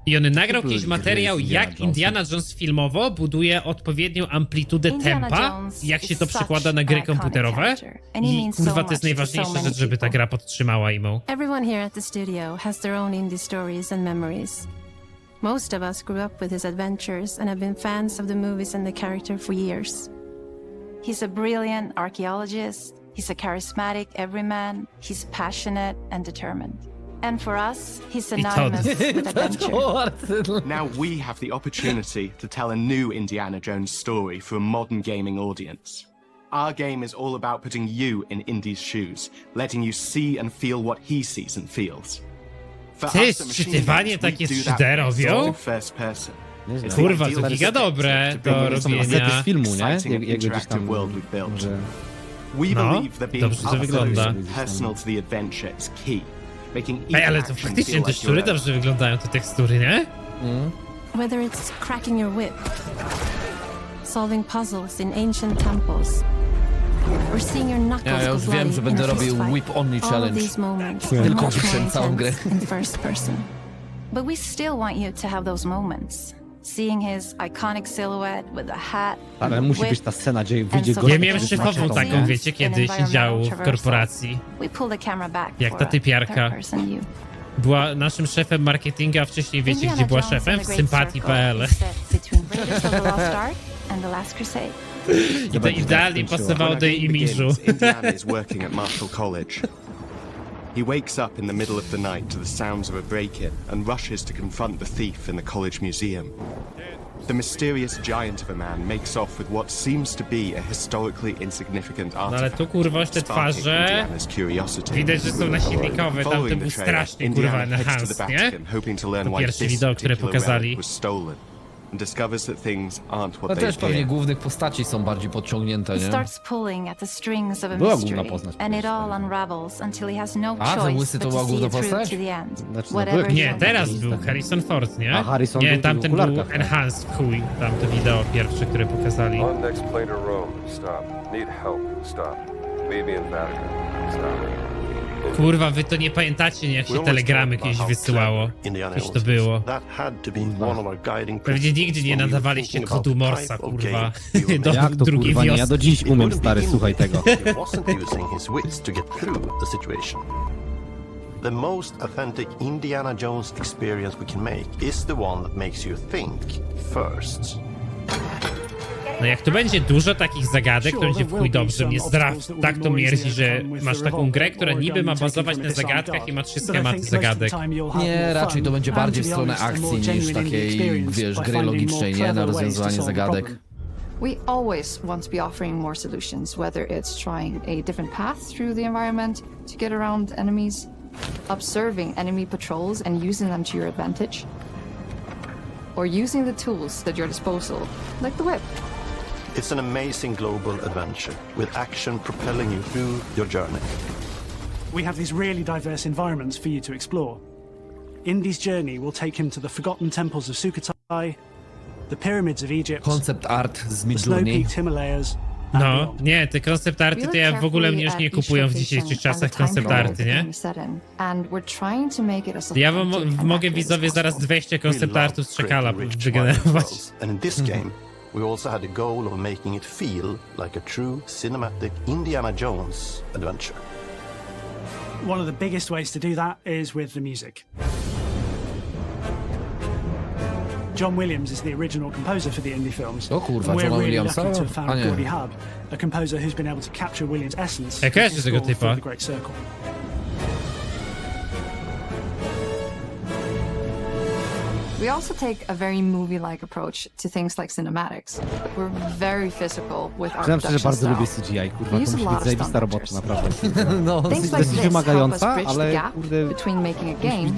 [SPEAKER 1] I on nagrał kiedyś materiał, jak Indiana Jones filmowo buduje odpowiednią amplitudę tempa, jak się to przekłada na gry komputerowe. I kurwa, to jest najważniejsza rzecz, żeby ta gra podtrzymała imą.
[SPEAKER 22] Everyone here at the studio has their own indie stories and memories. Most of us grew up with his adventures and have been fans of the movies and the character for years. He's a brilliant archaeologist, he's a charismatic everyman, he's passionate and determined. And for us, he's synonymous with adventure.
[SPEAKER 18] Now we have the opportunity to tell a new Indiana Jones story for a modern gaming audience. Our game is all about putting you in Indy's shoes, letting you see and feel what he sees and feels.
[SPEAKER 1] Ty, sczytywanie takie 3D robią? Kurwa, to giga dobre do robienia.
[SPEAKER 15] Z filmu, nie? Jak gdzieś tam może...
[SPEAKER 1] No, dobrze to wygląda. Ej, ale to faktycznie te szczury dobrze wyglądają, te tekstury, nie?
[SPEAKER 22] Whether it's cracking your whip, solving puzzles in ancient temples, or seeing your knuckles
[SPEAKER 2] Ja już wiem, że będę robił Whip Only Challenge. Tylko przez całą grę.
[SPEAKER 22] In first person. But we still want you to have those moments. Seeing his iconic silhouette with a hat.
[SPEAKER 15] Ale musi być ta scena, gdzie wyjdzie go.
[SPEAKER 1] Ja miałem szefową taką, wiecie, kiedyś działu w korporacji. Jak ta typiarka. Była naszym szefem marketinga, a wcześniej wiecie, gdzie była szefem? W sympatii.pl. I to idealnie pasowało do jej imidżu.
[SPEAKER 18] He wakes up in the middle of the night to the sounds of a break-in and rushes to confront the thief in the college museum. The mysterious giant of a man makes off with what seems to be a historically insignificant artifact.
[SPEAKER 1] No ale tu kurwa te twarze widać, że są nasilnikowe, tamte był strasznie kurwa enhanced, nie? To pierwsze wideo, które pokazali.
[SPEAKER 2] No też pewnie głównych postaci są bardziej podciągnięte, nie?
[SPEAKER 15] Była główna postać.
[SPEAKER 2] A, ten łysy to była główna postać?
[SPEAKER 1] Nie, teraz był Harrison Ford, nie?
[SPEAKER 15] A Harrison
[SPEAKER 1] nie,
[SPEAKER 15] był
[SPEAKER 1] tamten był enhanced w chuj, tamte wideo pierwsze, które pokazali. Kurwa, wy to nie pamiętacie, jak się telegramy kiedyś wysyłało. Kiedyś to było. Pewnie nigdy nie nadawaliście kodu Morsa, kurwa. Do
[SPEAKER 15] Jak to
[SPEAKER 1] drugiej
[SPEAKER 15] kurwa nie?
[SPEAKER 1] wiosny.
[SPEAKER 15] Ja do dziś umiem, stary, słuchaj tego.
[SPEAKER 4] The most authentic Indiana Jones experience we can make is the one that makes you think first.
[SPEAKER 1] No jak tu będzie dużo takich zagadek, to będzie w chuj dobrze. Mnie tak to mierzi, że masz taką grę, która niby ma bazować na zagadkach i ma 3 schematy zagadek.
[SPEAKER 2] Nie, raczej to będzie bardziej w stronę akcji niż takiej, wiesz, gry logicznej, nie? Na rozwiązywanie zagadek.
[SPEAKER 6] We always want to be offering more solutions, whether it's trying a different path through the environment to get around enemies, observing enemy patrols and using them to your advantage, or using the tools at your disposal, like the whip.
[SPEAKER 4] It's an amazing global adventure, with action propelling you through your journey.
[SPEAKER 23] We have these really diverse environments for you to explore. Indy's journey will take him to the forgotten temples of Sukhothai, the pyramids of Egypt,
[SPEAKER 2] Koncept art z
[SPEAKER 23] the
[SPEAKER 2] Midjourney.
[SPEAKER 23] snow-peaked Himalayas.
[SPEAKER 1] No, nie, te koncept arty to ja w ogóle mnie już nie kupują w dzisiejszych czasach koncept arty, nie? Ja wam mogę widzowie zaraz 200 koncept artów z Czekala wygenerować.
[SPEAKER 4] And in this game, we also had the goal of making it feel like a true cinematic Indiana Jones adventure.
[SPEAKER 23] One of the biggest ways to do that is with the music. John Williams is the original composer for the indie films.
[SPEAKER 2] O kurwa,
[SPEAKER 23] and we're
[SPEAKER 2] Johna
[SPEAKER 23] really
[SPEAKER 2] Williamsa?
[SPEAKER 23] lucky to have found
[SPEAKER 2] A nie.
[SPEAKER 23] Gordy Hub, a composer who's been able to capture Williams' essence.
[SPEAKER 1] Ja kojarzę
[SPEAKER 23] with
[SPEAKER 1] tego
[SPEAKER 23] score
[SPEAKER 1] typa.
[SPEAKER 23] for The Great Circle.
[SPEAKER 6] We also take a very movie-like approach to things like cinematics. We're very physical with our
[SPEAKER 15] Przyznam szczerze,
[SPEAKER 6] production
[SPEAKER 15] bardzo lubię
[SPEAKER 6] style.
[SPEAKER 15] CGI, kurwa,
[SPEAKER 6] We
[SPEAKER 15] to
[SPEAKER 6] use a
[SPEAKER 15] musi
[SPEAKER 6] lot
[SPEAKER 15] być
[SPEAKER 6] of
[SPEAKER 15] zajebista
[SPEAKER 6] stunt
[SPEAKER 15] robota,
[SPEAKER 6] actors.
[SPEAKER 15] naprawdę.
[SPEAKER 2] No,
[SPEAKER 6] Things like
[SPEAKER 15] dość
[SPEAKER 6] this help us
[SPEAKER 15] wymagająca,
[SPEAKER 6] bridge the
[SPEAKER 15] ale
[SPEAKER 6] gap
[SPEAKER 15] kurde,
[SPEAKER 6] between making a game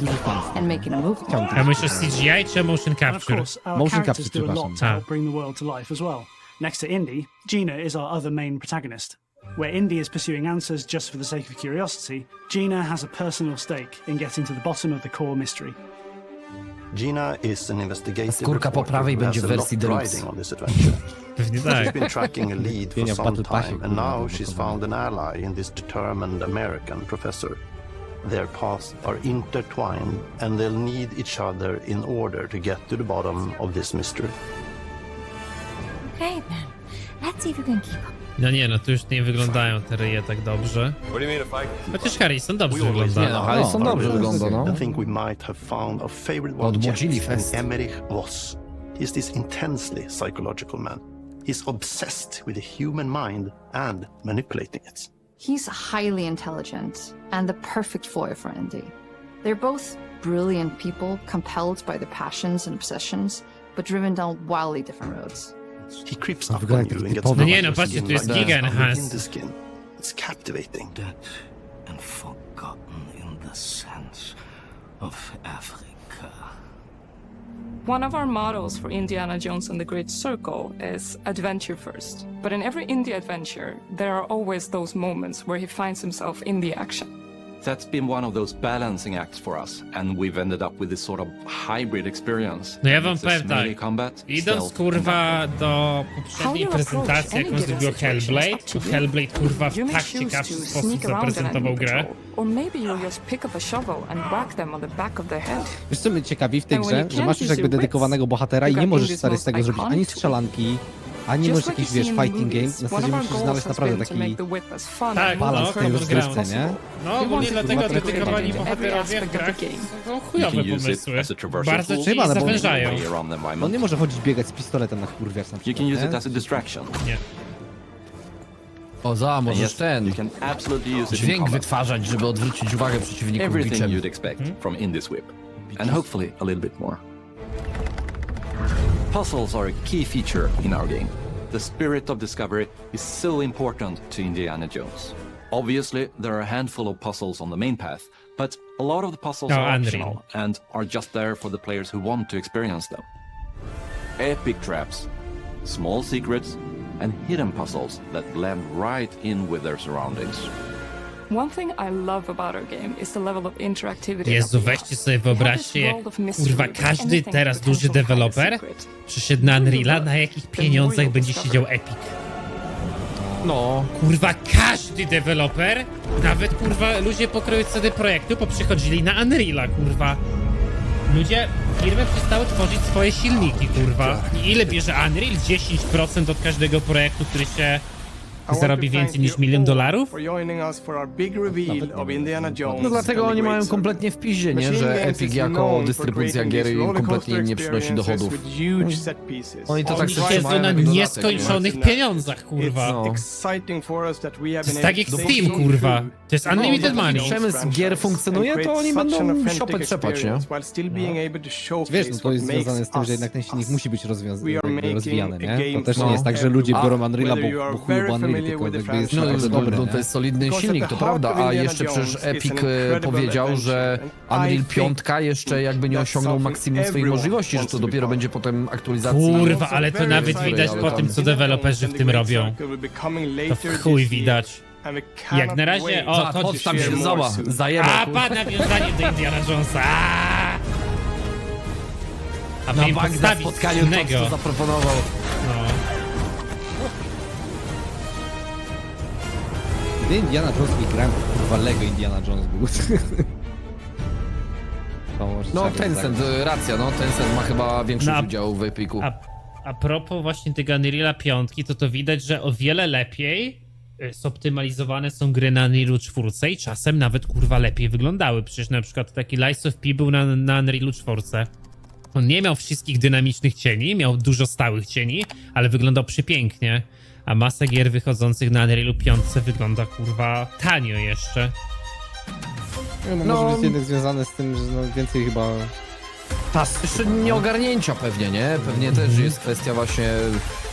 [SPEAKER 6] and making a movie.
[SPEAKER 1] A myślisz CGI czy motion
[SPEAKER 23] And of
[SPEAKER 1] capture?
[SPEAKER 23] course, our
[SPEAKER 15] Motion
[SPEAKER 23] characters
[SPEAKER 15] capture,
[SPEAKER 23] do a lot to
[SPEAKER 1] przepraszam.
[SPEAKER 23] help bring the world to life as well. Next to Indy, Gina is our other main protagonist. Where Indy is pursuing answers just for the sake of curiosity, Gina has a personal stake in getting to the bottom of the core mystery.
[SPEAKER 4] Gina is an investigative
[SPEAKER 2] Skórka po
[SPEAKER 4] reporter
[SPEAKER 2] prawej
[SPEAKER 4] who has
[SPEAKER 2] będzie w
[SPEAKER 4] a lot
[SPEAKER 2] wersji deluxe.
[SPEAKER 4] riding on this adventure.
[SPEAKER 1] Pewnie
[SPEAKER 4] She's
[SPEAKER 1] tak.
[SPEAKER 4] been tracking a lead for
[SPEAKER 15] Pienia w
[SPEAKER 4] some
[SPEAKER 15] Battle Passie,
[SPEAKER 4] time, and
[SPEAKER 15] kurwa,
[SPEAKER 4] now she's found an ally in this determined American professor. Their paths are intertwined, and they'll need each other in order to get to the bottom of this mystery.
[SPEAKER 24] Okay then, let's see if we can keep up.
[SPEAKER 1] No nie, no to już nie wyglądają te ryje tak dobrze. Chociaż Harrison dobrze wygląda.
[SPEAKER 2] Nie no, Harrison dobrze wygląda, no.
[SPEAKER 4] I think we might have found a favorite one
[SPEAKER 2] Odmłodzili
[SPEAKER 4] yet
[SPEAKER 2] fest.
[SPEAKER 4] in Emmerich Voss. He's this intensely psychological man. He's obsessed with the human mind and manipulating it.
[SPEAKER 6] He's highly intelligent and the perfect foil for Indy. They're both brilliant people compelled by their passions and obsessions, but driven down wildly different roads.
[SPEAKER 4] He creeps up
[SPEAKER 15] wygląda
[SPEAKER 4] on
[SPEAKER 15] jak
[SPEAKER 4] you
[SPEAKER 15] taki
[SPEAKER 4] and gets
[SPEAKER 15] typowy.
[SPEAKER 1] No nie,
[SPEAKER 4] under
[SPEAKER 1] no
[SPEAKER 4] your
[SPEAKER 1] patrzcie,
[SPEAKER 4] skin
[SPEAKER 1] tu jest
[SPEAKER 4] like
[SPEAKER 1] giga
[SPEAKER 4] that.
[SPEAKER 1] enhanced.
[SPEAKER 4] In the skin. It's captivating.
[SPEAKER 25] Dead and forgotten in the sands of Africa.
[SPEAKER 26] One of our mottos for Indiana Jones and the Great Circle is adventure first. But in every indie adventure, there are always those moments where he finds himself in the action.
[SPEAKER 27] That's been one of those balancing acts for us, and we've ended up with this sort of hybrid experience.
[SPEAKER 1] No ja wam
[SPEAKER 27] It's
[SPEAKER 1] powiem
[SPEAKER 27] melee
[SPEAKER 1] tak,
[SPEAKER 27] combat,
[SPEAKER 1] idąc
[SPEAKER 27] stealth,
[SPEAKER 1] kurwa do poprzedniej prezentacji, jaką zrobiło Hellblade, to Hellblade kurwa w tak ciekawszy sposób zaprezentował grę.
[SPEAKER 26] Or maybe you'll just pick up a shovel and whack them on the back of their head.
[SPEAKER 15] Wiesz co mnie ciekawi w tej grze, że masz już jakby dedykowanego bohatera i nie możesz stary z tego zrobić ani strzelanki, ani możesz jakiś, wiesz, fighting game. Na zasadzie musisz znaleźć naprawdę taki
[SPEAKER 1] Tak,
[SPEAKER 15] balans
[SPEAKER 1] no,
[SPEAKER 15] w tej rozgrywce, nie?
[SPEAKER 1] No ogólnie dlatego dedykowani bohaterowie w grach są chujowe pomysły. Bardzo ci
[SPEAKER 15] Chyba, no bo
[SPEAKER 1] zawężają.
[SPEAKER 15] on nie może chodzić biegać z pistoletem na kurwiarz na
[SPEAKER 27] You
[SPEAKER 15] przykład,
[SPEAKER 27] can use
[SPEAKER 15] nie?
[SPEAKER 27] it as a distraction.
[SPEAKER 1] Nie.
[SPEAKER 2] O, możesz ten
[SPEAKER 27] You can absolutely use it in
[SPEAKER 2] dźwięk
[SPEAKER 27] combat.
[SPEAKER 2] wytwarzać, żeby odwrócić uwagę przeciwników
[SPEAKER 27] Everything
[SPEAKER 2] biczem.
[SPEAKER 27] you'd expect from in this whip, and hopefully a little bit more. Puzzles are a key feature in our game. The spirit of discovery is so important to Indiana Jones. Obviously, there are a handful of puzzles on the main path, but a lot of the puzzles are optional and are just there for the players who want to experience them. Epic traps, small secrets, and hidden puzzles that blend right in with their surroundings.
[SPEAKER 26] One thing I love about our game is the level of interactivity.
[SPEAKER 1] Jezu, weźcie sobie wyobraźcie, jak kurwa każdy teraz duży deweloper przyszedł na Unreal'a, na jakich pieniądzach będzie siedział Epic.
[SPEAKER 2] No.
[SPEAKER 1] Kurwa każdy deweloper, nawet kurwa ludzie pokroju CD Projektu poprzychodzili na Unreal'a, kurwa. Ludzie, firmy przestały tworzyć swoje silniki, kurwa. I ile bierze Unreal? 10% od każdego projektu, który się Zarobi więcej niż $1 milion?
[SPEAKER 19] For joining us for our big reveal of Indiana Jones.
[SPEAKER 2] No dlatego
[SPEAKER 19] and the
[SPEAKER 2] oni mają
[SPEAKER 19] Great
[SPEAKER 2] kompletnie w piździe, nie?
[SPEAKER 19] Machine
[SPEAKER 2] Że
[SPEAKER 19] Games
[SPEAKER 2] Epic
[SPEAKER 19] is
[SPEAKER 2] jako
[SPEAKER 19] known for
[SPEAKER 2] dystrybucja
[SPEAKER 19] creating
[SPEAKER 2] gier
[SPEAKER 19] these
[SPEAKER 2] im kompletnie
[SPEAKER 19] rollercoaster
[SPEAKER 2] nie przynosi
[SPEAKER 19] experiences
[SPEAKER 2] dochodów.
[SPEAKER 19] with huge set pieces.
[SPEAKER 2] Oni to tak
[SPEAKER 1] Oni
[SPEAKER 2] sobie
[SPEAKER 1] siedzą
[SPEAKER 2] trzymają
[SPEAKER 1] na
[SPEAKER 2] jak dodatek, nie?
[SPEAKER 1] nieskończonych pieniądzach, kurwa.
[SPEAKER 2] No.
[SPEAKER 19] It's exciting for us that we have
[SPEAKER 1] To jest
[SPEAKER 19] been
[SPEAKER 1] tak jak
[SPEAKER 19] able to
[SPEAKER 1] Steam,
[SPEAKER 19] stay
[SPEAKER 1] kurwa.
[SPEAKER 19] true
[SPEAKER 1] To jest unlimited money.
[SPEAKER 2] Przemysł gier funkcjonuje, to oni będą siopę trzepać, nie?
[SPEAKER 19] while still being able to showcase
[SPEAKER 15] Wiesz, no to jest
[SPEAKER 19] what makes
[SPEAKER 15] związane z tym, że
[SPEAKER 19] us
[SPEAKER 15] jednak ten silnik
[SPEAKER 19] us.
[SPEAKER 15] musi być
[SPEAKER 19] We are making
[SPEAKER 15] rozwijany,
[SPEAKER 19] a
[SPEAKER 15] nie?
[SPEAKER 19] game
[SPEAKER 15] To też nie
[SPEAKER 19] for
[SPEAKER 15] jest tak, że ludzie
[SPEAKER 19] everyone.
[SPEAKER 15] biorą Unreal'a,
[SPEAKER 19] Whether you are
[SPEAKER 15] bo chuj,
[SPEAKER 19] very
[SPEAKER 15] bo Unreal,
[SPEAKER 19] familiar
[SPEAKER 15] tylko
[SPEAKER 19] with the
[SPEAKER 15] jakby jest
[SPEAKER 19] franchise
[SPEAKER 15] naprawdę
[SPEAKER 19] or
[SPEAKER 15] dobry,
[SPEAKER 2] No
[SPEAKER 15] nie?
[SPEAKER 2] to jest solidny
[SPEAKER 19] Because
[SPEAKER 2] silnik,
[SPEAKER 19] at
[SPEAKER 2] to
[SPEAKER 19] the heart
[SPEAKER 2] prawda,
[SPEAKER 19] of
[SPEAKER 2] a
[SPEAKER 19] Indiana
[SPEAKER 2] jeszcze przecież
[SPEAKER 19] Jones is an
[SPEAKER 2] Epic
[SPEAKER 19] incredible
[SPEAKER 2] powiedział, że
[SPEAKER 19] adventure, and I
[SPEAKER 2] Unreal
[SPEAKER 19] think
[SPEAKER 2] 5 jeszcze jakby nie
[SPEAKER 19] that's
[SPEAKER 2] osiągnął
[SPEAKER 19] something
[SPEAKER 2] maksimum swoich
[SPEAKER 19] everyone
[SPEAKER 2] możliwości, że
[SPEAKER 19] wants
[SPEAKER 2] to
[SPEAKER 19] to
[SPEAKER 2] dopiero
[SPEAKER 19] be
[SPEAKER 2] będzie potem aktualizacji.
[SPEAKER 1] Kurwa, ale to nawet
[SPEAKER 2] Sorry,
[SPEAKER 1] widać
[SPEAKER 2] ale
[SPEAKER 1] po
[SPEAKER 2] tam-
[SPEAKER 1] tym, co deweloperzy w tym robią. To w chuj widać. Jak na razie... O,
[SPEAKER 2] Chodź tam się
[SPEAKER 19] more
[SPEAKER 2] zała,
[SPEAKER 19] soon.
[SPEAKER 2] zajebę.
[SPEAKER 1] A, pan nawiązanie do Indiana Jonesa. A
[SPEAKER 2] Na
[SPEAKER 1] im
[SPEAKER 2] bank na
[SPEAKER 1] postawić
[SPEAKER 2] spotkaniu
[SPEAKER 1] innego.
[SPEAKER 2] to, co zaproponował.
[SPEAKER 1] No.
[SPEAKER 15] Gdy Indiana Jones nie grałem, to kurwa Lego Indiana Jones był. To może
[SPEAKER 2] No
[SPEAKER 15] trzeba
[SPEAKER 2] Tencent,
[SPEAKER 15] tak.
[SPEAKER 2] racja, no Tencent ma chyba większy
[SPEAKER 1] No,
[SPEAKER 2] udział w Epiku.
[SPEAKER 1] A propos właśnie tego Unreal'a 5, to widać, że o wiele lepiej zoptymalizowane są gry na Unrealu 4 i czasem nawet kurwa lepiej wyglądały. Przecież na przykład taki Lies of P był na Unrealu 4. On nie miał wszystkich dynamicznych cieni, miał dużo stałych cieni, ale wyglądał przepięknie. A masa gier wychodzących na Unrealu 5 wygląda kurwa tanio jeszcze.
[SPEAKER 15] No, może być jednak związane z tym, że no, więcej chyba...
[SPEAKER 2] Jeszcze nieogarnięcia pewnie, nie? Pewnie też jest kwestia właśnie...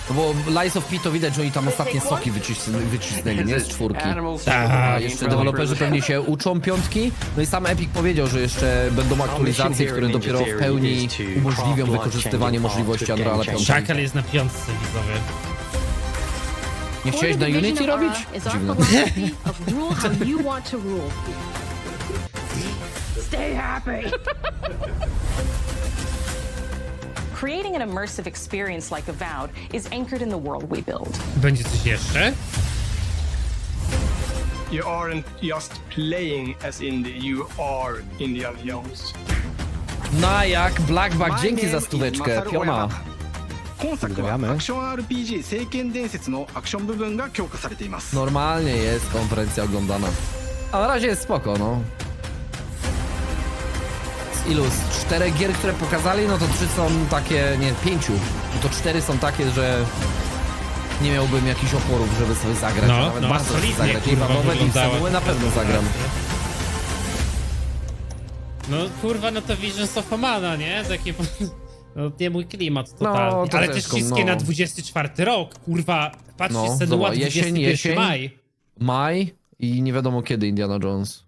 [SPEAKER 2] No bo Lies of P to widać, że oni tam ostatnie soki wycisnęli, nie? Z 4. A jeszcze deweloperzy pewnie się uczą 5. No i sam Epic powiedział, że jeszcze będą aktualizacje, które dopiero w pełni umożliwią wykorzystywanie możliwości Unreal'a 5.
[SPEAKER 1] Szakal jest na 5, widzowie.
[SPEAKER 2] Nie chciałeś na Unity robić? Dziwne.
[SPEAKER 3] Stay happy. Creating an immersive experience like Avowed is anchored in the world we build.
[SPEAKER 1] Będzie coś jeszcze?
[SPEAKER 19] You aren't just playing as Indy, you are Indiana Jones.
[SPEAKER 2] No jak Blackback, dzięki za stóweczkę, piona.
[SPEAKER 13] 今作はアクション RPG 聖剣伝説のアクション部分が強化されています。
[SPEAKER 2] Normalnie jest konferencja oglądana. A na razie jest spoko, no. Z ilu? Z 4 gier, które pokazali, no to 3 są takie, nie, 5. No to 4 są takie, że nie miałbym jakichś oporów, żeby sobie zagrać.
[SPEAKER 1] No,
[SPEAKER 2] Nawet
[SPEAKER 1] no,
[SPEAKER 2] bardzo
[SPEAKER 1] solidnie,
[SPEAKER 2] chcę zagrać.
[SPEAKER 1] kurwa,
[SPEAKER 2] I Nowe, i
[SPEAKER 1] wyglądała.
[SPEAKER 2] Nowe na pewno zagram.
[SPEAKER 1] No kurwa, no to Visions of Mana, nie? Takie... No nie mój klimat totalnie.
[SPEAKER 2] No, to
[SPEAKER 1] ale
[SPEAKER 2] też
[SPEAKER 1] też wszystkie
[SPEAKER 2] no.
[SPEAKER 1] na 24 rok, kurwa. Patrzcie,
[SPEAKER 2] No,
[SPEAKER 1] Senua
[SPEAKER 2] zobacz,
[SPEAKER 1] 21
[SPEAKER 2] jesień,
[SPEAKER 1] maj.
[SPEAKER 2] maj i nie wiadomo kiedy Indiana Jones.